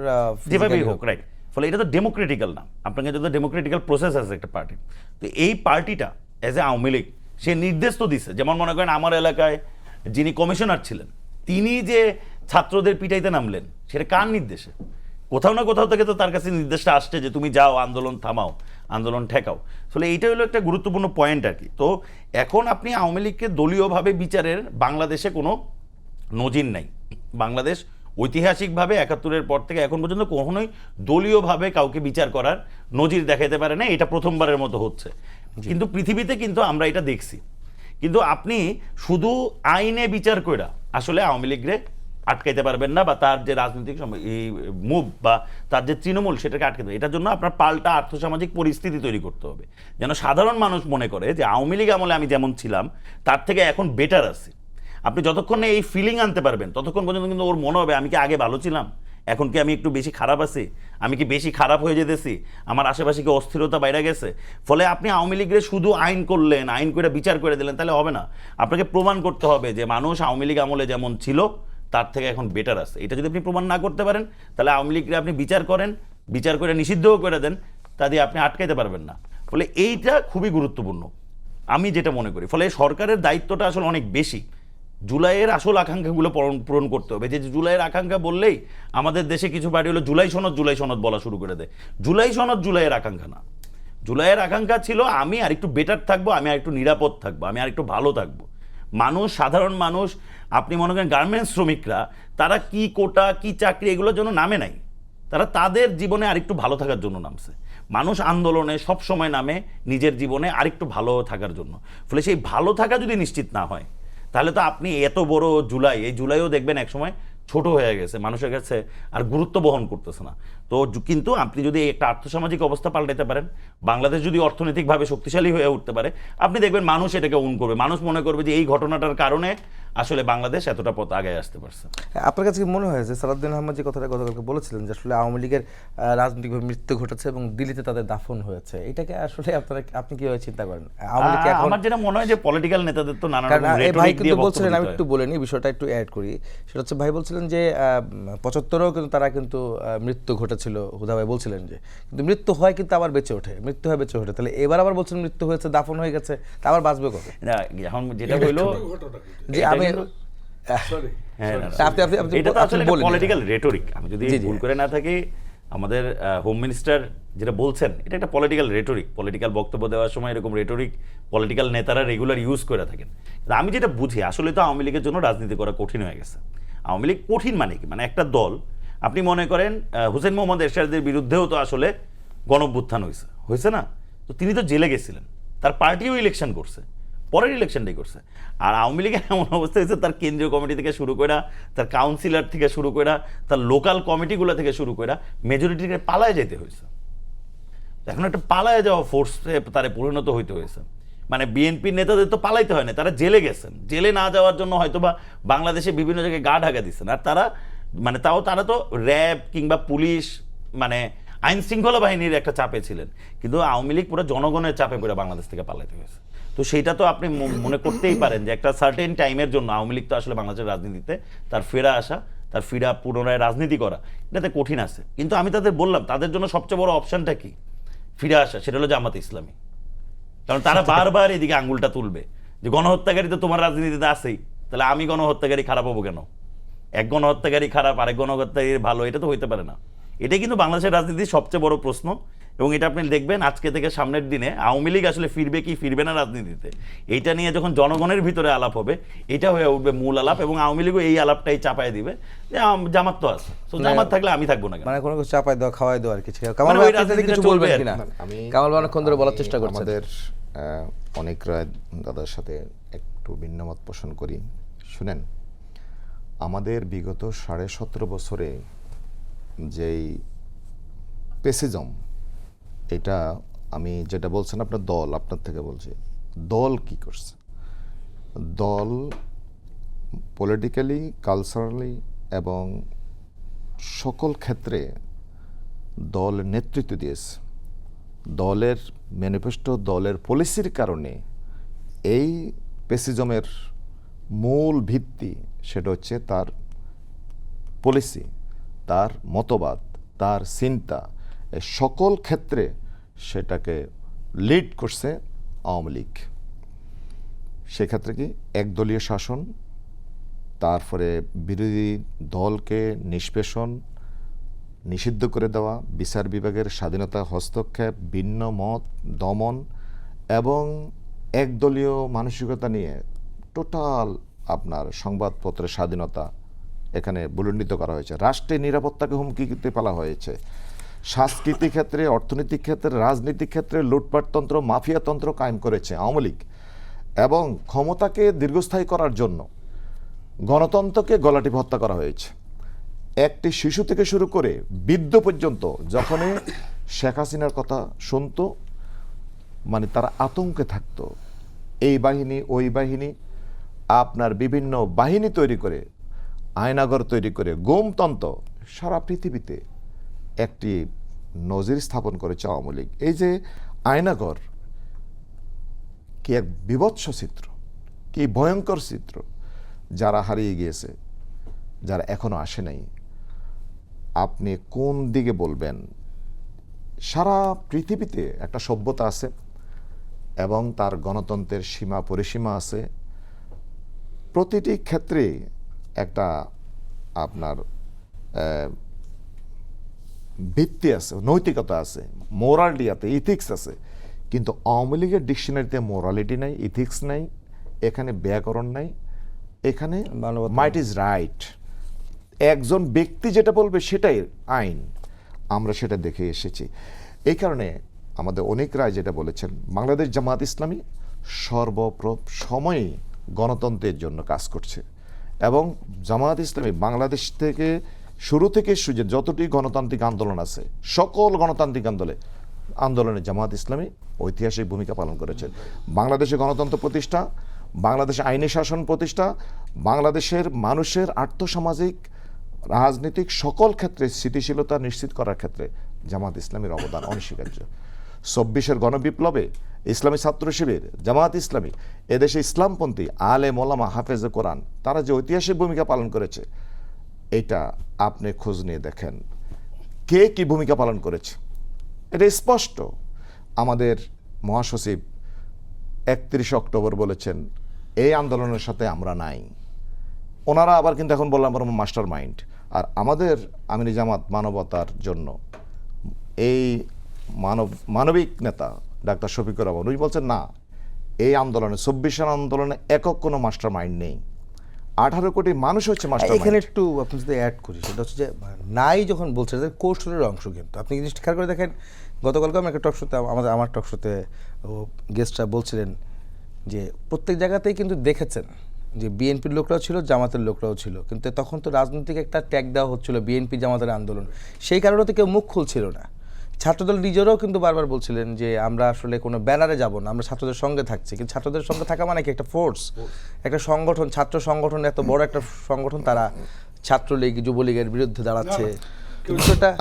যেভাবেই হোক, রাইট। ফলে এটা তো ডেমোক্রেটিক্যাল না, আপনাকে যদি ডেমোক্রেটিক্যাল প্রসেস আছে একটা পার্টি, তো এই পার্টিটা এজ এ আওয়ামী লীগ সে নির্দেশ তো দিছে। যেমন মনে করেন আমার এলাকায় যিনি কমিশনার ছিলেন, তিনি যে ছাত্রদের পিটাইতে নামলেন, সেটা কার নির্দেশে? কোথাও না কোথাও থেকে তো তার কাছে নির্দেশটা আসছে যে তুমি যাও, আন্দোলন থামাও। আন্দোলন ঠেকাও। আসলে এইটা হলো একটা গুরুত্বপূর্ণ পয়েন্ট আর কি। তো এখন আপনি আওয়ামী লীগকে দলীয়ভাবে বিচারের বাংলাদেশে কোনো নজির নাই। বাংলাদেশ ঐতিহাসিকভাবে ৭১-এর পর থেকে এখন পর্যন্ত কখনোই দলীয়ভাবে কাউকে বিচার করার নজির দেখাতে পারে না, এটা প্রথমবারের মতো হচ্ছে। কিন্তু পৃথিবীতে কিন্তু আমরা এটা দেখছি। কিন্তু আপনি শুধু আইনে বিচার কইরা আসলে আওয়ামী লীগরে আটকাইতে পারবেন না, বা তার যে রাজনৈতিক এই মুভ বা তার যে তৃণমূল সেটাকে আটকাতে হবে। এটার জন্য আপনার পাল্টা আর্থসামাজিক পরিস্থিতি তৈরি করতে হবে, যেন সাধারণ মানুষ মনে করে যে আওয়ামী লীগ আমলে আমি যেমন ছিলাম তার থেকে এখন বেটার আছি। আপনি যতক্ষণ না এই ফিলিং আনতে পারবেন ততক্ষণ পর্যন্ত কিন্তু ওর মনে হবে আমি কি আগে ভালো ছিলাম, এখন কি আমি একটু বেশি খারাপ আছি, আমি কি বেশি খারাপ হয়ে যেতেছি, আমার আশেপাশে কি অস্থিরতা বাইরে গেছে। ফলে আপনি আওয়ামী লীগের শুধু আইন করলেন, আইন করে বিচার করে দিলেন, তাহলে হবে না। আপনাকে প্রমাণ করতে হবে যে মানুষ আওয়ামী লীগ আমলে যেমন ছিল তার থেকে এখন বেটার আছে। এটা যদি আপনি প্রমাণ না করতে পারেন তাহলে আওয়ামী লীগকে আপনি বিচার করেন, বিচার করে নিষিদ্ধও করে দেন, তা দিয়ে আপনি আটকাইতে পারবেন না। ফলে এইটা খুবই গুরুত্বপূর্ণ আমি যেটা মনে করি। ফলে সরকারের দায়িত্বটা আসলে অনেক বেশি। জুলাইয়ের আসল আকাঙ্ক্ষাগুলো পূরণ করতে হবে। যে জুলাইয়ের আকাঙ্ক্ষা বললেই আমাদের দেশে কিছু পার্টি হলো জুলাই সনদ বলা শুরু করে দেয়। জুলাই সনদ জুলাইয়ের আকাঙ্ক্ষা না। জুলাইয়ের আকাঙ্ক্ষা ছিল আমি আর একটু বেটার থাকবো, আমি আর একটু নিরাপদ থাকবো, আমি আর একটু ভালো থাকবো। মানুষ, সাধারণ মানুষ, আপনি মনে করেন গার্মেন্টস শ্রমিকরা, তারা কি কোটা কি চাকরি এগুলোর জন্য নামে নাই, তারা তাদের জীবনে আরেকটু ভালো থাকার জন্য নামছে। মানুষ আন্দোলনে সব সময় নামে নিজের জীবনে আরেকটু ভালো থাকার জন্য। ফলে সেই ভালো থাকা যদি নিশ্চিত না হয় তাহলে তো আপনি এত বড় জুলাই, এই জুলাইও দেখবেন একসময় ছোট হয়ে গেছে, মানুষের কাছে আর গুরুত্ব বহন করতেছে না। তো কিন্তু আপনি যদি একটা আর্থসামাজিক অবস্থা পাল্টাতে পারেন, বাংলাদেশ যদি অর্থনৈতিকভাবে শক্তিশালী হয়ে উঠতে পারে, আপনি দেখবেন মানুষ এটাকে উন করবে। মানুষ মনে করবে যে এই ঘটনাটার কারণে আসলে বাংলাদেশ এতটা পথ আগে আসতে পারছে। আপনার কাছে কি মনে হয় যে সালাউদ্দিন আহমদ যে কথাটা গতকালকে বলেছিলেন যে আসলে আওয়ামী লীগের রাজনৈতিকভাবে মৃত্যু ঘটেছে এবং দিল্লিতে তাদের দাফন হয়েছে, এটাকে আসলে আপনি কিভাবে চিন্তা করেন? আওয়ামী লীগ এখন, আমার যেটা মনে হয় যে পলিটিক্যাল নেতাদের তো নানা রকম ভাই রেটরিক দিয়ে কিন্তু বলছিলেন, আমি বক্তব্য একটু বলে নিই বিষয়টা, একটু অ্যাড করি। সেটা হচ্ছে ভাই বলছিলেন যে ৭৫-এও কিন্তু তারা কিন্তু মৃত্যু ঘটেছিল, হুদা ভাই বলছিলেন যে কিন্তু মৃত্যু হয় কিন্তু আবার বেঁচে ওঠে, মৃত্যু হয় বেঁচে ওঠে। তাহলে এবার আবার বলছেন মৃত্যু হয়েছে, দাফন হয়ে গেছে, তা আবার বাঁচবে কবে? না, এখন যেটা হইলো যে আমি এটা তো আসলে পলিটিক্যাল রেটরিক। আমি যদি ভুল করে না থাকি, আমাদের হোম মিনিস্টার যেটা বলছেন এটা একটা পলিটিক্যাল রেটরিক। পলিটিক্যাল বক্তব্য দেওয়ার সময় এরকম রেটরিক পলিটিক্যাল নেতারা রেগুলার ইউজ করে থাকেন। আমি যেটা বুঝি আসলে তো আওয়ামী লীগের জন্য রাজনীতি করা কঠিন হয়ে গেছে। আওয়ামী লীগ কঠিন মানে কি, মানে একটা দল, আপনি মনে করেন হুসেইন মোহাম্মদ এরশাদের বিরুদ্ধেও তো আসলে গণঅভ্যুত্থান হয়েছে না, তো তিনি তো জেলে গেছিলেন, তার পার্টিও ইলেকশন করছে, পরের ইলেকশনটাই করছে। আর আওয়ামী লীগের এমন অবস্থা হয়েছে তার কেন্দ্রীয় কমিটি থেকে শুরু করে, তার কাউন্সিলর থেকে শুরু করে, তার লোকাল কমিটিগুলো থেকে শুরু করে মেজরিটিকে পালায় যেতে হয়েছে। এখন একটা পালায় যাওয়া ফোর্সে তারা পরিণত হইতে হয়েছে। মানে বিএনপির নেতাদের তো পালাইতে হয় না, তারা জেলে গেছেন। জেলে না যাওয়ার জন্য হয়তো বা বাংলাদেশে বিভিন্ন জায়গায় গা ঢাকা দিচ্ছেন। আর তারা মানে তারা তো র্যাব কিংবা পুলিশ, মানে আইন শৃঙ্খলা বাহিনীর একটা চাপে ছিলেন, কিন্তু আওয়ামী লীগ পুরো জনগণের চাপে পড়ে বাংলাদেশ থেকে পালাইতে হয়েছে। তো সেইটা তো আপনি মনে করতেই পারেন যে একটা সার্টেন টাইমের জন্য আওয়ামী লীগ তো আসলে বাংলাদেশের রাজনীতিতে তার ফেরা আসা, তার ফিরা পুনরায় রাজনীতি করা, এটাতে কঠিন আছে। কিন্তু আমি তাদের বললাম তাদের জন্য সবচেয়ে বড় অপশনটা কি ফিরে আসা, সেটা হলো জামাত ইসলামী। কারণ তারা বারবার এদিকে আঙ্গুলটা তুলবে যে গণহত্যাকারী তো তোমার রাজনীতিতে আছেই, তাহলে আমি গণহত্যাকারী খারাপ হবো কেন? এক গণহত্যাকারী খারাপ, আরেক গণহত্যাকারী ভালো, এটা তো হইতে পারে না। এটাই কিন্তু বাংলাদেশের রাজনীতির সবচেয়ে বড় প্রশ্ন। এবং এটা আপনি দেখবেন আজকে থেকে সামনের দিনে আওয়ামী লীগ আসলে ফিরবে কি ফিরবে না রাজনীতিতে, এইটা নিয়ে যখন জনগণের ভিতরে আলাপ হবে, এটা হয়ে উঠবে মূল আলাপ। এবং আওয়ামী লীগও এই আলাপটাই চাপায় দিবে যে জামাত তো আছে, তো জামাত থাকলে আমি থাকবো না, মানে কোনো কিছু চাপায় দেওয়া, খাওয়াই দেওয়া আর কিছু। কামাল ভাই আপনি কিছু বলবেন কিনা? কামাল ভাই অনেকক্ষণ ধরে বলার চেষ্টা করছেন। আমাদের অনেক রায় দাদার সাথে একটু ভিন্নমত পোষণ করি। শুনেন, আমাদের বিগত 17.5 বছরে যেই পেসিজম, এটা আমি যেটা বলছেন আপনার দল, আপনার থেকে বলছি, দল কি করছে? দল পলিটিক্যালি, কালচারালি এবং সকল ক্ষেত্রে দল নেতৃত্ব দিয়েছে। দলের ম্যানিফেস্টো, দলের পলিসির কারণে এই পেসিজমের মূল ভিত্তি সেটা হচ্ছে তার পলিসি, তার মতবাদ, তার চিন্তা, সকল ক্ষেত্রে সেটাকে লিড করছে আওয়ামী লীগ। সেক্ষেত্রে কি একদলীয় শাসন, তারপরে বিরোধী দলকে নিষ্পেষণ, নিষিদ্ধ করে দেওয়া, বিচার বিভাগের স্বাধীনতা হস্তক্ষেপ, ভিন্ন মত দমন এবং একদলীয় মানসিকতা নিয়ে টোটাল আপনার সংবাদপত্রের স্বাধীনতা এখানে ভূলণ্ডিত করা হয়েছে। রাষ্ট্রের নিরাপত্তাকে হুমকিতে ফেলা হয়েছে। সাংস্কৃতিক ক্ষেত্রে, অর্থনৈতিক ক্ষেত্রে, রাজনৈতিক ক্ষেত্রে লুটপাটতন্ত্র, মাফিয়াতন্ত্র কায়েম করেছে আওয়ামী লীগ এবং ক্ষমতাকে দীর্ঘস্থায়ী করার জন্য গণতন্ত্রকে গলাটিপে হত্যা করা হয়েছে। একটি শিশু থেকে শুরু করে বৃদ্ধ পর্যন্ত যখনই শেখ হাসিনার কথা শুনতো মানে তারা আতঙ্কে থাকতো। এই বাহিনী ওই বাহিনী আপনার বিভিন্ন বাহিনী তৈরি করে, আয়নাগর তৈরি করে, গোমতন্ত্র সারা পৃথিবীতে একটি নজির স্থাপন করেছে আওয়ামী লীগ। এই যে আয়নাগর কি এক বিভৎস চিত্র, কি ভয়ঙ্কর চিত্র। যারা হারিয়ে গিয়েছে, যারা এখনো আসে নাই, আপনি কোন দিকে বলবেন? সারা পৃথিবীতে একটা সভ্যতা আছে এবং তার গণতন্ত্রের সীমা পরিসীমা আছে। প্রতিটি ক্ষেত্রে একটা আপনার ভিত্তি আছে, নৈতিকতা আছে, মোরালিটি আছে, ইথিক্স আছে। কিন্তু আওয়ামী লীগের ডিকশনারিতে মোরালিটি নাই, ইথিক্স নাই, এখানে ব্যাকরণ নাই, এখানে মাইট ইজ রাইট। একজন ব্যক্তি যেটা বলবে সেটাই আইন। আমরা সেটা দেখে এসেছি। এই কারণে আমাদের অনেক রায় যেটা বলেছেন, বাংলাদেশ জামাত ইসলামী সর্বসময়ই গণতন্ত্রের জন্য কাজ করছে এবং জামাত ইসলামী বাংলাদেশ থেকে শুরু থেকে যতটি গণতান্ত্রিক আন্দোলন আছে, সকল গণতান্ত্রিক আন্দোলনে জামাত ইসলামী ঐতিহাসিক ভূমিকা পালন করেছে। বাংলাদেশে গণতন্ত্র প্রতিষ্ঠা, বাংলাদেশে আইনি শাসন প্রতিষ্ঠা, বাংলাদেশের মানুষের আর্থসামাজিক রাজনৈতিক সকল ক্ষেত্রে স্থিতিশীলতা নিশ্চিত করার ক্ষেত্রে জামাত ইসলামীর অবদান অনস্বীকার্য। ২৪-এর গণবিপ্লবে ইসলামী ছাত্র শিবির, জামাত ইসলামী, এদেশে ইসলামপন্থী আলেম ওলামা, হাফেজে কোরআন, তারা যে ঐতিহাসিক ভূমিকা পালন করেছে, এটা আপনি খোঁজ নিয়ে দেখেন কে কি ভূমিকা পালন করেছে। এটা স্পষ্ট। আমাদের মহাসচিব ৩১ অক্টোবর বলেছেন এই আন্দোলনের সাথে আমরা নাই। ওনারা আবার কিন্তু এখন বললাম আমরা মাস্টার মাইন্ড। আর আমাদের আমিরি জামাত মানবতার জন্য এই মানবিক নেতা ডাক্তার শফিকুর রহমান উনি বলছেন না, এই আন্দোলনে ২৪ আন্দোলনে একক কোনো মাস্টার মাইন্ড নেই, ১৮ কোটি মানুষ হচ্ছে মাস্টার মাইন্ড। এখানে একটু আপনি যদি অ্যাড করি, সেটা হচ্ছে যে নাই যখন বলছেন যে কৌশলের অংশ, কিন্তু আপনি জিনিসটা খেয়াল করে দেখেন, গতকালকে আমি একটা টক শোতে, আমার টক শোতে গেস্টরা বলছিলেন যে প্রত্যেক জায়গাতেই কিন্তু দেখেছেন যে বিএনপির লোকরাও ছিল, জামাতের লোকরাও ছিল, কিন্তু তখন তো রাজনৈতিক একটা ট্যাগ দেওয়া হচ্ছিল বিএনপি জামাতের আন্দোলন, সেই কারণে তো কেউ মুখ খুলছিল না। ছাত্রদল নিজেরাও কিন্তু বারবার বলছিলেন যে আমরা আসলে কোনো ব্যানারে যাব না, আমরা ছাত্রদের সঙ্গে থাকছি। কিন্তু ছাত্রদের সঙ্গে থাকা মানে কি একটা ফোর্স, একটা সংগঠন, ছাত্র সংগঠন, এত বড় একটা সংগঠন, তারা ছাত্রলীগ যুবলীগের বিরুদ্ধে দাঁড়াচ্ছে।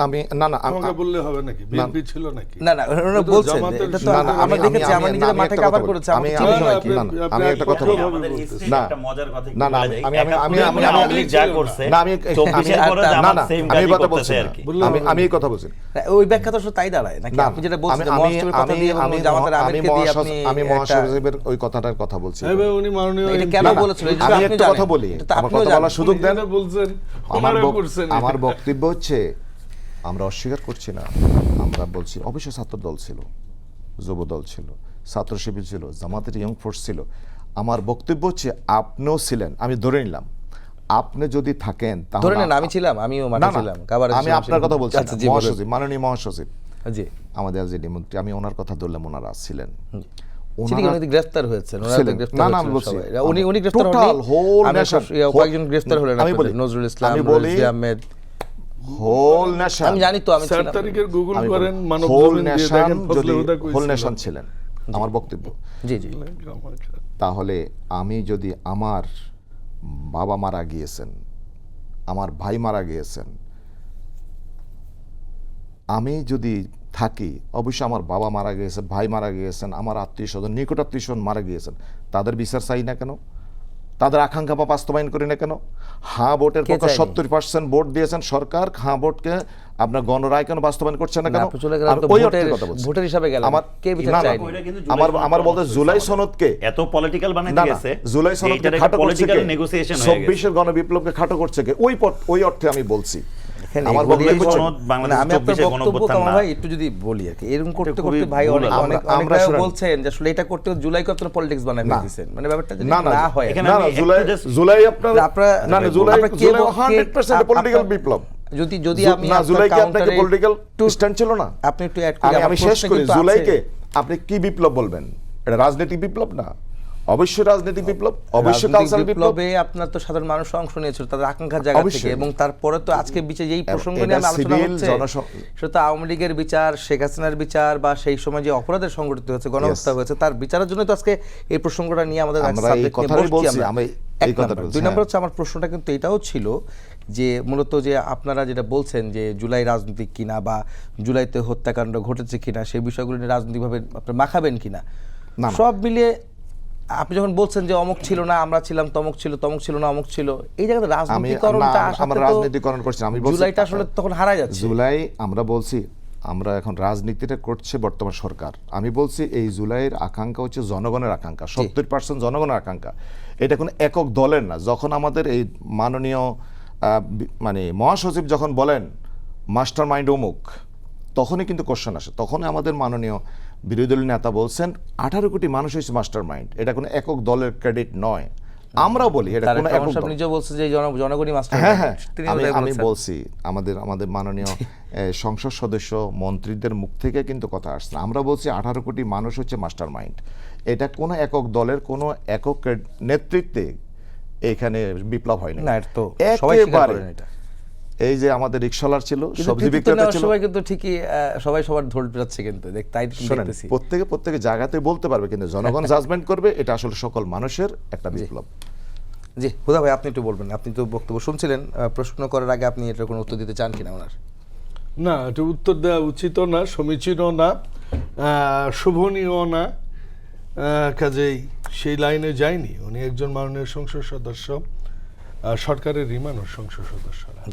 আমি না না আমাকে বললে হবে নাকি বিএনপি ছিল নাকি? না না, ওনারা বলছেন এটা তো আমরা দেখেছি, আমরা নিজেরা মাঠে কভার করেছি। আমি একটা কথা বলি, না একটা মজার কথা না না আমি যা করছে না আমি কথা বলছি আর কি, আমি এই কথা বলছি। ওই ব্যাখ্যা তো তাই দাঁড়ায় নাকি? আপনি যেটা বলছেন মহাসচিবের কথা দিয়ে এবং জামাতের আমিরকে দিয়ে আমি মহাসচিবের ওই কথাটার কথা বলছি। উনি মাননীয় এটা কেন বলেছিল এই যে আমি আপনি একটা কথা বলি, আমার কথা বলার সুযোগ দেন। বলছেন, আমার বক্তব্য হচ্ছে আমরা অস্বীকার করছি না, আমরা বলছি অবশ্যই ছাত্র দল ছিল, যুব দল ছিল, ছাত্র শিবির ছিল, জামাতের ইয়ং ফোর্স ছিল। আমার বক্তব্য হচ্ছে আপনিও ছিলেন, আমি ধরে নিলাম। আপনি যদি থাকেন ধরে নেন আমি ছিলাম, আমিও মাঠে ছিলাম, আমি আপনার কথা বলছি, মহাসচিব, মাননীয় মহাসচিব, জি আমাদের এলজেডি মন্ত্রী, আমি ওনার কথা ধরলাম, ওনারা ছিলেন। উনি গ্রেফতার হয়েছেন, না না আমি বলছি উনি গ্রেফতার হন, কয়েকজন গ্রেফতার হলেন, আমি বলি নজরুল ইসলাম, রিজভী আহমেদ, হোল নেশন, আমি জানি তো, আমি 4 তারিখের গুগল করেন, মানব হোল জমিন দিয়ে নেশন, দেখেন যদি ফজলে হুদা কইছিল। হোল নেশন ছিলেন আমার বক্তব্য। জি জি, তাহলে আমি যদি আমার বাবা মারা গিয়েছেন, আমার ভাই মারা গিয়েছেন, আমি যদি থাকি, অবশ্যই আমার বাবা মারা গিয়েছে, ভাই মারা গিয়েছেন, আমার আত্মীয় স্বজন, নিকট আত্মীয় স্বজন মারা গিয়েছেন, তাদের বিচার চাই না কেন? তাদের আকাঙ্ক্ষা বা বাস্তবায়ন করি না কেন? হ্যাঁ ভোটের পক্ষে 70% ভোট দিয়েছেন সরকার, হ্যাঁ ভোটকে আপনার গণরায় কেন বাস্তবায়ন করছেন না না, কেন? আপনি চলে গেলেন আমি তো ওই অর্থে কথা বলছি। ভোটের হিসাবে গেলেন। আমার কে বিচার না, না, চায়নি? ওইটা কিন্তু আমার বলতে জুলাই সনদ সনদকে এত পলিটিক্যাল বানাইতে না, না, গেছে জুলাই সনদকে খাটো করছে পলিটিক্যাল কে? নেগোসিয়েশন হয়ে গেছে 24-এর গণবিপ্লবকে খাটো করছে কে? ওই অর্থে আমি বলছি। এখানে আমার এগুলি বক্তব্য হচ্ছে- সনদ না, বাংলাদেশ আমি আপনার 24-এর বক্তব্য গণঅভ্যুত্থান কামাল না। ভাই একটু যদি বলি আর কি, এরকম করতে খুবই করতে ভাই ভুল অনেক আছে। অনেক আমরা অনেক ভাই শুনেন। বলছেন যে আসলে এটা করতে জুলাইকে আপনারা পলিটিক্স বানায় না। ফেলতেছেন, মানে ব্যাপারটা যদি না, না হয় এখানে না, আমি না, একটু জুলাই just- জুলাই আপনার না, আপনারা- না, না, জুলাই আপনারা কে জুলাই বল- 100% কে- পলিটিক্যাল আপনার- বিপ্লব। যদি আমি না, আপনার জুলাইকে আপনাকে counter-এ পলিটিক্যাল একটু- স্ট্যান্ড ছিল না? আপনি একটু অ্যাড করে আমি শেষ প্রশ্ন করি। কিন্তু আছে। জুলাইকে আপনি কি বিপ্লব বলবেন? এটা রাজনৈতিক বিপ্লব না? অবশ্যই রাজনৈতিক বিপ্লব, অবশ্যই রাজনৈতিক কালচারাল বিপ্লব। বিপ্লবে আপনার তো সাধারণ মানুষ অংশ নিয়েছিল তাদের আকাঙ্ক্ষার জায়গা থেকে, অবশ্যই। এবং তারপরে তো আজকে বিচার যেই প্রসঙ্গ এটা নিয়ে আমি আলোচনা civil হচ্ছে সেটা তো আওয়ামী লীগের বিচার, শেখ হাসিনার বিচার, বা সেই সময় যে অপরাধের সংগঠিত হয়েছে, গণহত্যা হয়েছে, তার বিচারের জন্য তো আজকে এই প্রসঙ্গটা নিয়ে আমাদের আমরা এই কথাই বলছি, আমি এই কথাটা বলছি। 2 নম্বর হচ্ছে আমার প্রশ্নটা কিন্তু এটাও ছিল যে মূলত যে আপনারা যেটা বলছেন যে জুলাই রাজনৈতিক কিনা বা জুলাইতে হত্যাকাণ্ড ঘটেছে কিনা সেই বিষয়গুলো নিয়ে রাজনৈতিকভাবে আপনারা মাখাবেন কিনা, না। সব মিলিয়ে আপনি যখন বলছেন যে অমুক ছিল না, আমরা ছিলাম, তমুক ছিল না, অমুক ছিল, এই জায়গাতে রাজনীতিকরণটা আমরা রাজনীতিকরণ করছি না, আমি বলছি জুলাইটা আসলে তখন হারায় যাচ্ছে। জুলাই আমরা বলছি আমরা এখন রাজনীতিটা করছে বর্তমান সরকার। আমি বলছি এই জুলাইয়ের আকাঙ্ক্ষা হচ্ছে জনগণের আকাঙ্ক্ষা, 70% জনগণের আকাঙ্ক্ষা। এটা কোনো একক দলের না। যখন আমাদের এই মাননীয় মানে মহাসচিব যখন বলেন মাস্টার মাইন্ড অমুক, তখনই কিন্তু কোশ্চেন আসে। তখনই আমাদের মাননীয় বিরোধী দলীয় নেতা বলছেন 18 কোটি মানুষ হচ্ছে মাস্টার মাইন্ড, এটা কোনো একক দলের ক্রেডিট নয়। আমরাও বলি এটা কোনো একক দল। নিজে বলছে যে জনগণই মাস্টার। হ্যাঁ, হ্যাঁ, আমি বলছি আমাদের মাননীয় সংসদ সদস্য মন্ত্রীদের মুখ থেকে কিন্তু কথা আসছে। আমরা বলছি 18 কোটি মানুষ হচ্ছে মাস্টার মাইন্ড। এটা কোনো একক দলের কোনো একক নেতৃত্বে এখানে বিপ্লব হয়নি। না, এটা তো সবাই স্বীকার করেন এটা। এই যে আমাদের রিকশালার ছিল, কিন্তু সবজি কৃতিত্ব বিক্রেতা নেওয়ার ছিল, সময় কিন্তু ঠিকই সবাই সবার ধরে যাচ্ছে, কিন্তু তাই কিন্তু শোনেন, দেখতেছি। প্রত্যেকে জায়গাতে বলতে পারবে, কিন্তু জনগণ জাজমেন্ট করবে। এটা আসলে সকল মানুষের একটা বিপ্লব। জি হুদা ভাই, আপনি একটু বলবেন, আপনি তো বক্তব্য শুনছিলেন, প্রশ্ন করার আগে আপনি এটার কোনো উত্তর দিতে চান কিনা ওনার? না, এটা উত্তর দেওয়া উচিত না, সমীচীন না, শোভনীয় না। কাজেই সেই লাইনে যায়নি। উনি একজন মাননীয় সংসদ সদস্য, সরকারের রিমানও সংসদ সদস্য না।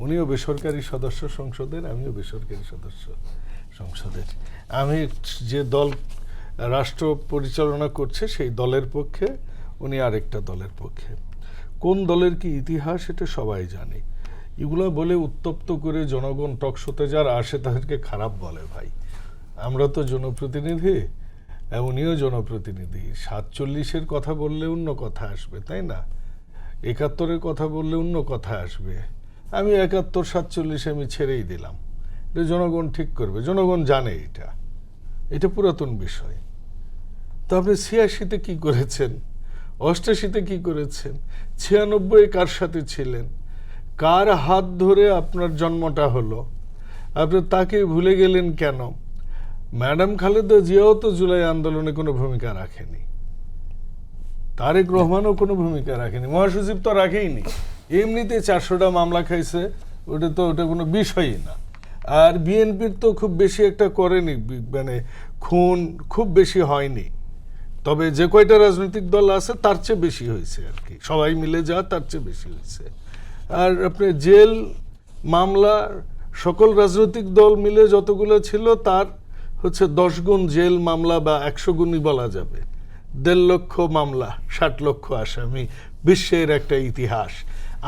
উনিও বেসরকারি সদস্য সংসদের, আমিও বেসরকারি সদস্য সংসদের। আমি যে দল রাষ্ট্র পরিচালনা করছে সেই দলের পক্ষে, উনি আরেকটা দলের পক্ষে। কোন দলের কি ইতিহাস এটা সবাই জানে। এগুলো বলে উত্তপ্ত করে জনগণ টকশোতে যারা আসে তাদেরকে খারাপ বলে। ভাই, আমরা তো জনপ্রতিনিধি, উনিও জনপ্রতিনিধি। 47-এর কথা বললে অন্য কথা আসবে, তাই না? 71-এর কথা বললে অন্য কথা আসবে। আমি 71-47 আমি ছেড়েই দিলাম। এটা জনগণ ঠিক করবে, জনগণ জানে এটা পুরাতন বিষয়। তো আপনি 86-তে কি করেছেন, 88-তে কি করেছেন, 96-এ কার সাথে ছিলেন, কার হাত ধরে আপনার জন্মটা হলো, আপনি তাকে ভুলে গেলেন কেন? ম্যাডাম খালেদা জিয়াও তো জুলাই আন্দোলনে কোনো ভূমিকা রাখেনি, তারেক রহমানও কোনো ভূমিকা রাখেনি, মহাসচিব তো রাখেইনি। এমনিতে 400টা মামলা খাইছে, ওটা কোনো বিষয়ই না। আর বিএনপির তো খুব বেশি একটা করেনি, মানে খুন খুব বেশি হয়নি। তবে যে কয়টা রাজনৈতিক দল আছে তার চেয়ে বেশি হয়েছে আর কি, সবাই মিলে যা তার চেয়ে বেশি হয়েছে। আর আপনি জেল মামলা সকল রাজনৈতিক দল মিলে যতগুলো ছিল তার হচ্ছে 10 গুণ জেল মামলা, বা 100 গুণই বলা যাবে। 1.5 লক্ষ মামলা, 60 লক্ষ আসামি, বিশ্বের একটা ইতিহাস।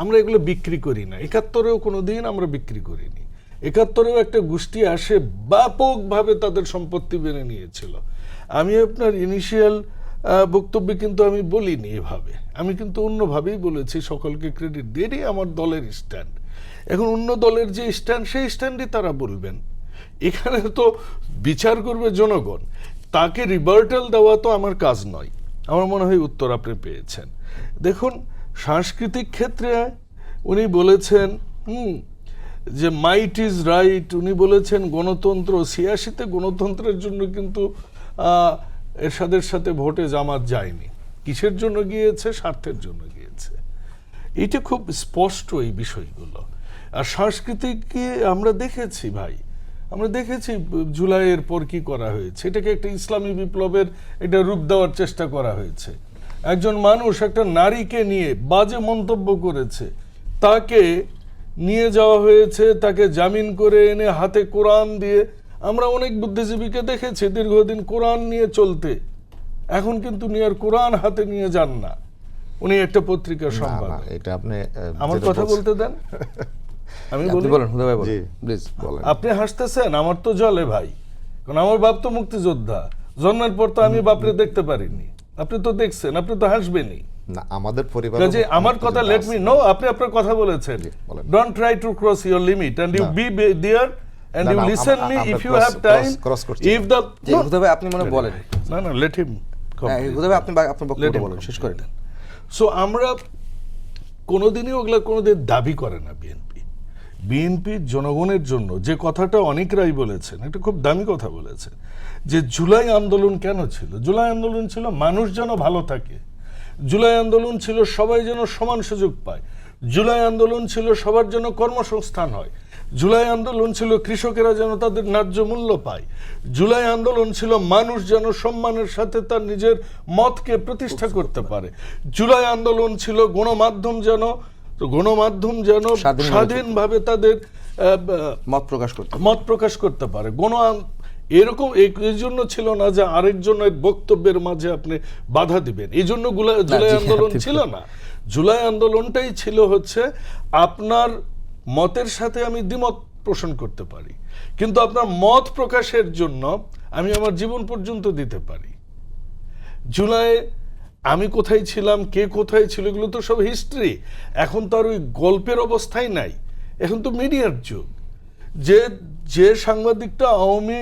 আমরা এগুলো বিক্রি করি না। 71-এও কোনোদিন আমরা বিক্রি করিনি। 71-এও একটা গোষ্ঠী আসে ব্যাপকভাবে তাদের সম্পত্তি বেড়ে নিয়েছিল। আমি আপনার ইনিশিয়াল বক্তব্যে কিন্তু আমি বলিনি এভাবে, আমি কিন্তু অন্যভাবেই বলেছি, সকলকে ক্রেডিট দিয়ে আমার দলের স্ট্যান্ড। এখন অন্য দলের যে স্ট্যান্ড, সেই স্ট্যান্ডই তারা বলবেন। এখানে তো বিচার করবে জনগণ, তাকে রিবার্টাল দেওয়া তো আমার কাজ নয়। আমার মনে হয় উত্তর আপনি পেয়েছেন। দেখুন, সাংস্কৃতিক ক্ষেত্রে উনি বলেছেন যে মাইট ইজ রাইট, উনি বলেছেন গণতন্ত্র। 86-তে গণতন্ত্রের জন্য কিন্তু এরশাদের সাথে ভোটে জামাত যায়নি। কিসের জন্য গিয়েছে? স্বার্থের জন্য গিয়েছে। এটা খুব স্পষ্ট এই বিষয়গুলো। আর সংস্কৃতিকে আমরা দেখেছি ভাই, আমরা দেখেছি জুলাইয়ের পর কি করা হয়েছে। এটাকে একটা ইসলামী বিপ্লবের একটা রূপ দেওয়ার চেষ্টা করা হয়েছে। একজন মানুষ একটা নারীকে নিয়ে বাজে মন্তব্য করেছে, তাকে নিয়ে যাওয়া হয়েছে, তাকে জামিন করে এনে হাতে কোরআন দিয়ে। আমরা অনেক বুদ্ধিজীবীকে দেখেছি দীর্ঘদিন কোরআন নিয়ে চলতে, এখন কিন্তু নিয়ে কোরআন হাতে নিয়ে যান না। উনি একটা পত্রিকার সম্পাদক। এটা আপনি আমার যেটা কথা বলছেন- বলতে দেন, আমি আপনি বলি। বলেন হুদা ভাই, জি, বলেন প্লিজ। বলেন। আপনি হাসতেছেন, আমার তো জলে ভাই, কারণ আমার বাপ তো মুক্তিযোদ্ধা। জন্মের পর তো আমি বাপরে দেখতে পারিনি, আপনি তো দেখছেন, আপনি তো হাসবেনই। না, আমাদের পরিবার কাজে আমার কথা লেট মি নো, আপনি আপনার কথা বলেছেন। জি, বলেন। Don't try to cross your limit and you না। বি দেয়ার এন্ড না, ইউ না, লিসেন মি আমরা if you have time. cross করছি ইফ দ্য জি, হুদা ভাই আপনি মনে হয় বলেন। না না, লেট হিম হ্যাঁ, হুদা ভাই আপনি আপনার Let বক্তব্য him বলেন, শেষ করেন। সো আমরা কোনোদিনই ওগুলা কোনোদিন দাবি করে না বিএনপি। বিএনপি জনগণের জন্য যে কথাটা অনেকরাই বলেছেন, এটা খুব দামি কথা বলেছেন, যে জুলাই আন্দোলন কেন ছিল। জুলাই আন্দোলন ছিল মানুষ যেন ভালো থাকে, জুলাই আন্দোলন ছিল সবাই যেন সমান সুযোগ পায়, জুলাই আন্দোলন ছিল সবার জন্য কর্মসংস্থান হয়, জুলাই আন্দোলন ছিল কৃষকেরা যেন তাদের ন্যায্য মূল্য পায়, জুলাই আন্দোলন ছিল মানুষ যেন সম্মানের সাথে তার নিজের মতকে প্রতিষ্ঠা করতে পারে, জুলাই আন্দোলন ছিল গণমাধ্যম যেন স্বাধীনভাবে তাদের মত প্রকাশ করতে। মত প্রকাশ করতে পারে। এরকম এই জন্য ছিল না যে আরেকজনের বক্তব্যের মাঝে আপনি বাধা দিবেন, এই জন্য জুলাই আন্দোলন ছিল না। জুলাই আন্দোলনটাই ছিল হচ্ছে আপনার মতের সাথে আমি দ্বিমত পোষণ করতে পারি, কিন্তু আপনার মত প্রকাশের জন্য আমি আমার জীবন পর্যন্ত দিতে পারি। জুলাই আমি কোথায় ছিলাম, কে কোথায় ছিল, এগুলো তো সব হিস্ট্রি। এখন তো আর ওই গল্পের অবস্থায় নাই, এখন তো মিডিয়ার যুগ। যে সাংবাদিকটা আওয়ামী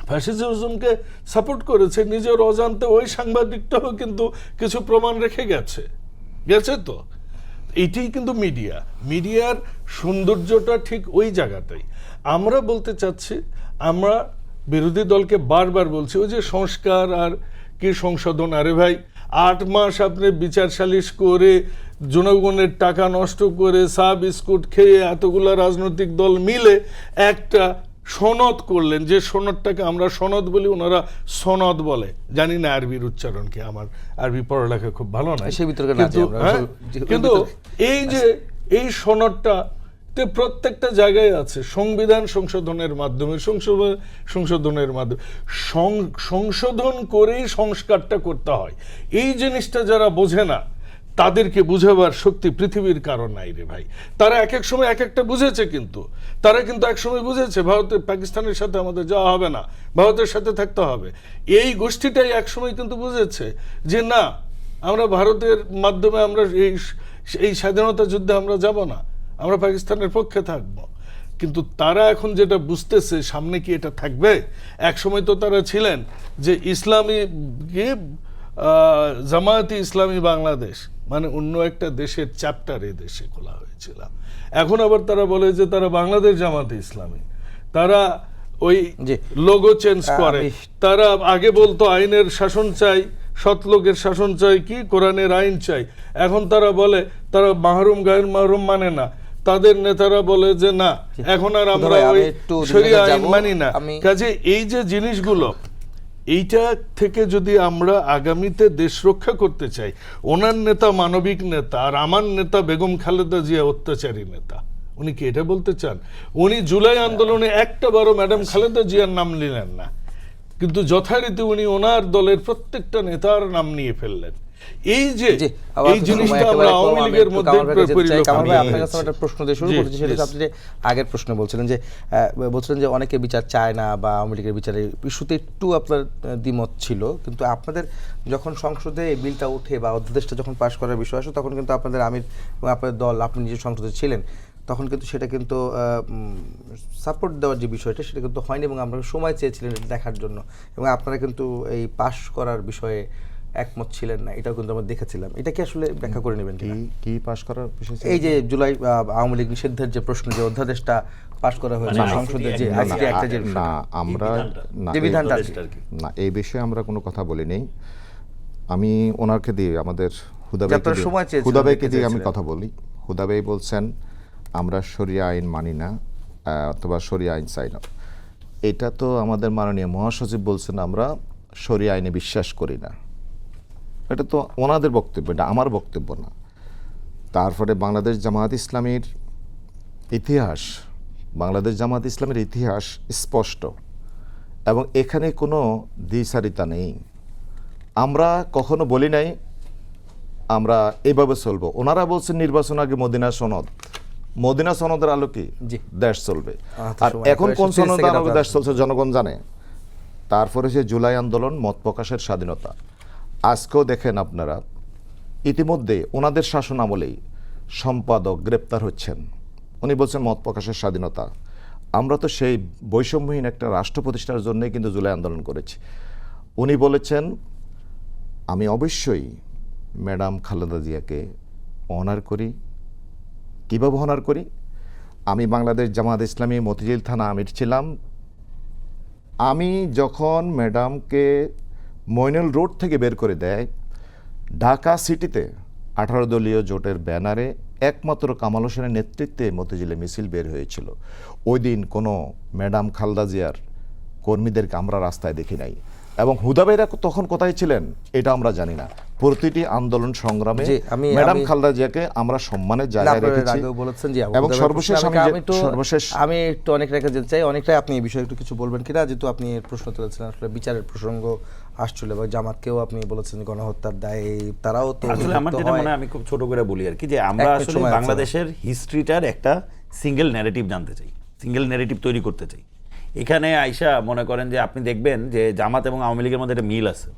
ফ্যাসিজমকে সাপোর্ট করেছে, নিজের অজান্তে ওই সাংবাদিকটাও কিন্তু কিছু প্রমাণ রেখে গেছে তো। এটাই কিন্তু মিডিয়ার সৌন্দর্যটা ঠিক ওই জায়গাটাই। আমরা বলতে চাচ্ছি, আমরা বিরোধী দলকে বারবার বলছি, ওই যে সংস্কার আর কি সংশোধন, আরে ভাই 8 মাস আপনি বিচার সালিশ করে জনগণের টাকা নষ্ট করে চা বিস্কুট খেয়ে এতগুলা রাজনৈতিক দল মিলে একটা সনদ করলেন, যে সনদটাকে আমরা সনদ বলি, ওনারা সনদ বলে। জানি না আরবির উচ্চারণ কি, আমার আরবি পড়ালেখা খুব ভালো না, সেই ভিতরে না যাই আমরা। কিন্তু এই যে এই সনদটা প্রত্যেকটা জায়গায় আছে, সংবিধান সংশোধনের মাধ্যমে সংশোধন করেই সংস্কারটা করতে হয়। এই জিনিসটা যারা বোঝে না, তাদেরকে বুঝাবার শক্তি পৃথিবীর কারণ নাই রে ভাই। তারা এক এক সময় এক একটা বুঝেছে, কিন্তু তারা কিন্তু এক সময় বুঝেছে ভারতের পাকিস্তানের সাথে আমাদের যাওয়া হবে না, ভারতের সাথে থাকতে হবে। এই গোষ্ঠীটাই এক সময় কিন্তু বুঝেছে যে না, আমরা ভারতের মাধ্যমে আমরা এই স্বাধীনতা যুদ্ধে আমরা যাব না, আমরা পাকিস্তানের পক্ষে থাকব। কিন্তু তারা এখন যেটা বুঝতেছে, সামনে কি এটা থাকবে? এক সময় তো তারা ছিলেন যে ইসলামী জামায়াতে ইসলামী বাংলাদেশ, মানে অন্য একটা দেশের চ্যাপ্টার এই দেশে খোলা হয়েছিল। এখন আবার তারা বলে যে তারা বাংলাদেশ জামায়াতে ইসলামী। তারা ওই লোগো চেঞ্জ করে। তারা আগে বলতো আইনের শাসন চাই, সৎ লোকের শাসন চাই, কি কোরআনের আইন চাই। এখন তারা বলে তারা মাহরুম গায়ের মাহরুম মানে না। তাদের নেতারা বলে যে না, এখন আর আমরা ওই শরিয়া আইন মানি না। কাজে এই যে জিনিসগুলো, এইটা থেকে যদি আমরা আগামীতে দেশ রক্ষা করতে চাই, ওনার নেতা মানবিক নেতা আর আমার নেতা বেগম খালেদা জিয়া অত্যাচারী নেতা, উনি কি এটা বলতে চান? উনি জুলাই আন্দোলনে একটা বারও ম্যাডাম খালেদা জিয়ার নাম নিলেন না, কিন্তু যথারীতি উনি ওনার দলের প্রত্যেকটা নেতার নাম নিয়ে ফেললেন। এই যে এই জিনিসটা আমরা আওয়ামী লীগের মধ্যে একটা প্রশ্ন দিয়ে শুরু করছি, সেটা আপনি যে আগের প্রশ্ন বলছিলেন যে অনেকে বিচার চায় না বা আওয়ামী লীগের বিচারে ইস্যুতে একটু আপনার দ্বিমত ছিল, কিন্তু আপনাদের যখন সংসদে এই বিলটা উঠে বা অধ্যাদেশটা যখন পাশ করার বিষয় আসে, তখন কিন্তু আপনাদের আমির এবং আপনাদের দল, আপনি নিজের সংসদে ছিলেন, তখন কিন্তু সেটা কিন্তু সাপোর্ট দেওয়ার যে বিষয়টা সেটা কিন্তু হয়নি, এবং আমরা সময় চেয়েছিলেন দেখার জন্য, এবং আপনারা কিন্তু এই পাশ করার বিষয়ে একমত ছিলেন না, এটাও কিন্তু আমরা দেখেছিলাম। এটা কি আসলে ব্যাখ্যা করে নেবেন কি পাশ করার বিষয়? এই যে জুলাই আওয়ামী লীগ নিষিদ্ধের যে প্রশ্ন, যে অধ্যাদেশটা পাশ করা হয়েছে সংসদে, যে আইসিটি একটা যে না, আমরা যে বিধানটা না, এই বিষয়ে আমরা কোনো কথা বলি নেই। আমি ওনাকে দিয়ে, আমাদের হুদাবাইকে দিয়ে আমি কথা বলি। হুদাবাই বলছেন আমরা শরিয়া আইন মানি না, অথবা শরিয়া আইন চাই না। এটা তো আমাদের মাননীয় মহাসচিব বলছেন আমরা শরিয়া আইনে বিশ্বাস করি না। এটা তো ওনাদের বক্তব্য, এটা আমার বক্তব্য না। তারপরে বাংলাদেশ জামায়াত ইসলামীর ইতিহাস, বাংলাদেশ জামাত ইসলামের ইতিহাস স্পষ্ট এবং এখানে কোনো দ্বিচারিতা নেই। আমরা কখনো বলি নাই আমরা এভাবে চলবো। ওনারা বলছেন নির্বাচন আগে মদিনা সনদ, মদিনা সনদের আলোকে জি। দেশ চলবে। আচ্ছা, আর সময় এখন হয়েছে, কোন 30 সনদের সেকেন্ড আলোকে আপনার। দেশ চলছে জনগণ জানে। তারপরে যে জুলাই আন্দোলন, মত প্রকাশের স্বাধীনতা। আজকেও দেখেন আপনারা, ইতিমধ্যে ওনাদের শাসন আমলেই সম্পাদক গ্রেপ্তার হচ্ছেন। উনি বলছেন মত প্রকাশের স্বাধীনতা। আমরা তো সেই বৈষম্যহীন একটা রাষ্ট্র প্রতিষ্ঠার জন্যই কিন্তু জুলাই আন্দোলন করেছি। উনি বলেছেন আমি অবশ্যই ম্যাডাম খালেদা জিয়াকে অনার করি। কীভাবে অনার করি? আমি বাংলাদেশ জামাত ইসলামী মতিঝিল থানা আমির ছিলাম। আমি যখন ম্যাডামকে মইনুল রোড থেকে বের করে দেয়, ঢাকা সিটিতে 18 দলীয় জোটের ব্যানারে একমাত্র কামাল হোসেনের নেতৃত্বে মতিঝিলে মিছিল বের হয়েছিল। ওই দিন কোনো ম্যাডাম খালেদা জিয়ার কর্মীদেরকে আমরা রাস্তায় দেখি নাই। এবং হুদাবেরা তখন কোথায় ছিলেন এটা আমরা জানি না। প্রতিটি আন্দোলন সংগ্রামে জি, আমি- ম্যাডাম আমি- খালেদা জিয়াকে আমরা সম্মানের না, জায়গায় আপনারা এর রেখেছি। আগেও বলেছেন যে এবং সর্বশেষ আমি একটু অনেক রেখে যেতে চাই। অনেকটা আপনি এই বিষয়ে একটু কিছু বলবেন কিনা, যেহেতু আপনি এর প্রশ্ন তুলেছিলেন, আসলে বিচারের প্রসঙ্গ আসছিল এবং জামাতকেও আপনি বলেছেন গণহত্যার দায়ে তারাও তো আসলে আমার অভিযুক্ত যেটা হয়। মনে হয়, আমি খুব ছোট করে বলি আর কি, যে আমরা এক মিনিট আসলে সময় আছে। বাংলাদেশের হিস্ট্রিটার একটা সিঙ্গেল ন্যারেটিভ জানতে চাই, সিঙ্গেল ন্যারেটিভ তৈরি করতে চাই। এখানে আইসা মনে করেন যে আপনি দেখবেন যে জামাত এবং আওয়ামী লীগের মধ্যে একটা মিল আছে।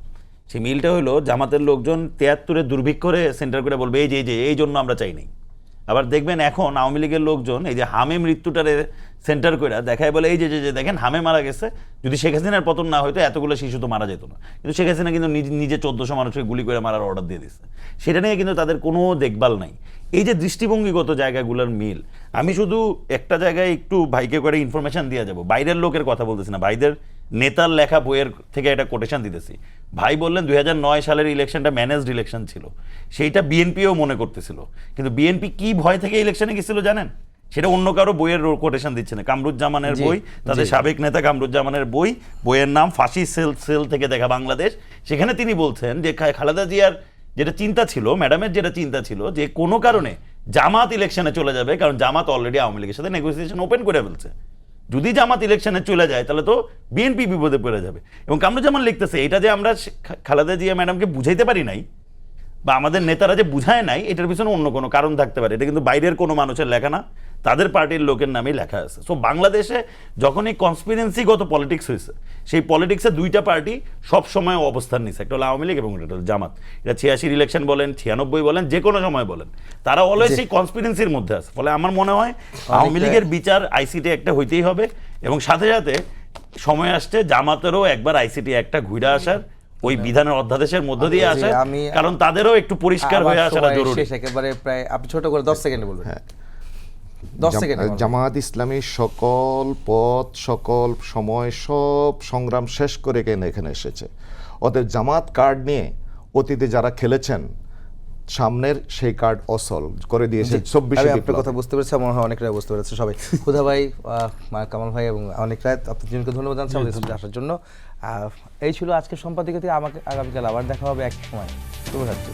সেই মিলটা হলো জামাতের লোকজন 73-এ দুর্ভিক্ষরে সেন্টার করে বলবে এই যে এই জন্য আমরা চাই নাই। আবার দেখবেন এখন আওয়ামী লীগের লোকজন এই যে হামে মৃত্যুটারে সেন্টার করে দেখায় বলে এই যে দেখেন হামে মারা গেছে, যদি শেখ হাসিনার পতন না হয়তো এতগুলো শিশু তো মারা যেত না। কিন্তু শেখ হাসিনা কিন্তু নিজে 1400 মানুষকে গুলি করে মারার অর্ডার দিয়ে দিচ্ছে। সেটা নিয়ে কিন্তু তাদের কোনো দেখভাল নাই। এই যে দৃষ্টিভঙ্গিগত জায়গাগুলোর মিল, আমি শুধু একটা জায়গায় একটু ভাইকে করে ইনফরমেশন দিয়ে যাব, বাইরের লোকের কথা বলতেছি না, ভাইদের নেতার লেখা বইয়ের থেকে একটা কোটেশন দিতেছি। ভাই বললেন 2009 সালের ইলেকশনটা ম্যানেজড ইলেকশন ছিল, সেইটা বিএনপিও মনে করতেছিল। কিন্তু বিএনপি কি ভয় থেকে ইলেকশনে গেছিল জানেন? সেটা অন্য কারো বইয়ের কোটেশন দিচ্ছে না, কামরুজ্জামানের বই, তাদের সাবেক নেতা কামরুজ্জামানের বইয়ের নাম ফাঁসি সেল থেকে দেখা বাংলাদেশ। সেখানে তিনি বলছেন যে খালেদা জিয়ার যেটা চিন্তা ছিল, ম্যাডামের যেটা চিন্তা ছিল যে কোনো কারণে জামাত ইলেকশনে চলে যাবে, কারণ জামাত অলরেডি আওয়ামী লীগের সাথে নেগোসিয়েশন ওপেন করে ফেলছে। যদি জামাত ইলেকশনে চলে যায় তাহলে তো বিএনপি বিপদে পড়ে যাবে। এবং কামরুজ্জামান লিখতেছে এটা যে আমরা খালেদা জিয়া ম্যাডামকে বুঝাইতে পারি নাই বা আমাদের নেতারা যে বুঝায় নাই, এটার পিছনে অন্য কোনো কারণ থাকতে পারে। এটা কিন্তু বাইরের কোনো মানুষের লেখা না, তাদের পার্টির লোকের নামেই লেখা আছে। সো বাংলাদেশে যখন এই কনস্পিরেন্সিগত পলিটিক্স হয়েছে, সেই পলিটিক্সে দুইটা পার্টি সবসময় অবস্থান নিচ্ছে, একটা হলো আওয়ামী লীগ এবং একটা হলো জামাত। এটা 86 ইলেকশন বলেন, 96 বলেন, যে কোনো সময় বলেন, তারা অলওয়েজ এই কনস্পিরেন্সির মধ্যে আছে। ফলে আমার মনে হয় আওয়ামী লীগের বিচার আইসিটি একটা হইতেই হবে, এবং সাথে সাথে সময় আসছে জামাতেরও একবার আইসিটি একটা ঘুরে আসার, ওই বিধানের অধ্যাদেশের মধ্য দিয়ে আসে, কারণ তাদেরও একটু পরিষ্কার হয়ে আসাটা জরুরি। শেষ একেবারে প্রায় আপনি ছোট করে 10 সেকেন্ডে বলবেন। 10 সেকেন্ড। জামাত ইসলামী সকল পথ, সকল সময়, সব সংগ্রাম শেষ করে এখানে এসেছে। অতএব জামাত কার্ড নিয়ে অতীতে যারা খেলেছেন, সামনের সেই কার্ড অসল করে দিয়েছে 24 আপনার কথা বুঝতে পেরেছি, মনে হয় অনেকরাই বুঝতে পেরেছে সবাই। খুদা ভাই, কামাল ভাই এবং অনেকরাই আপনার দুজনকে ধন্যবাদ জানাচ্ছি আমাদের স্টুডিওতে আসার জন্য। এই ছিল আজকের সম্পাদকীয়তে। আমাকে আগামীকাল আবার দেখা হবে এক সময়। শুভরাত্রি।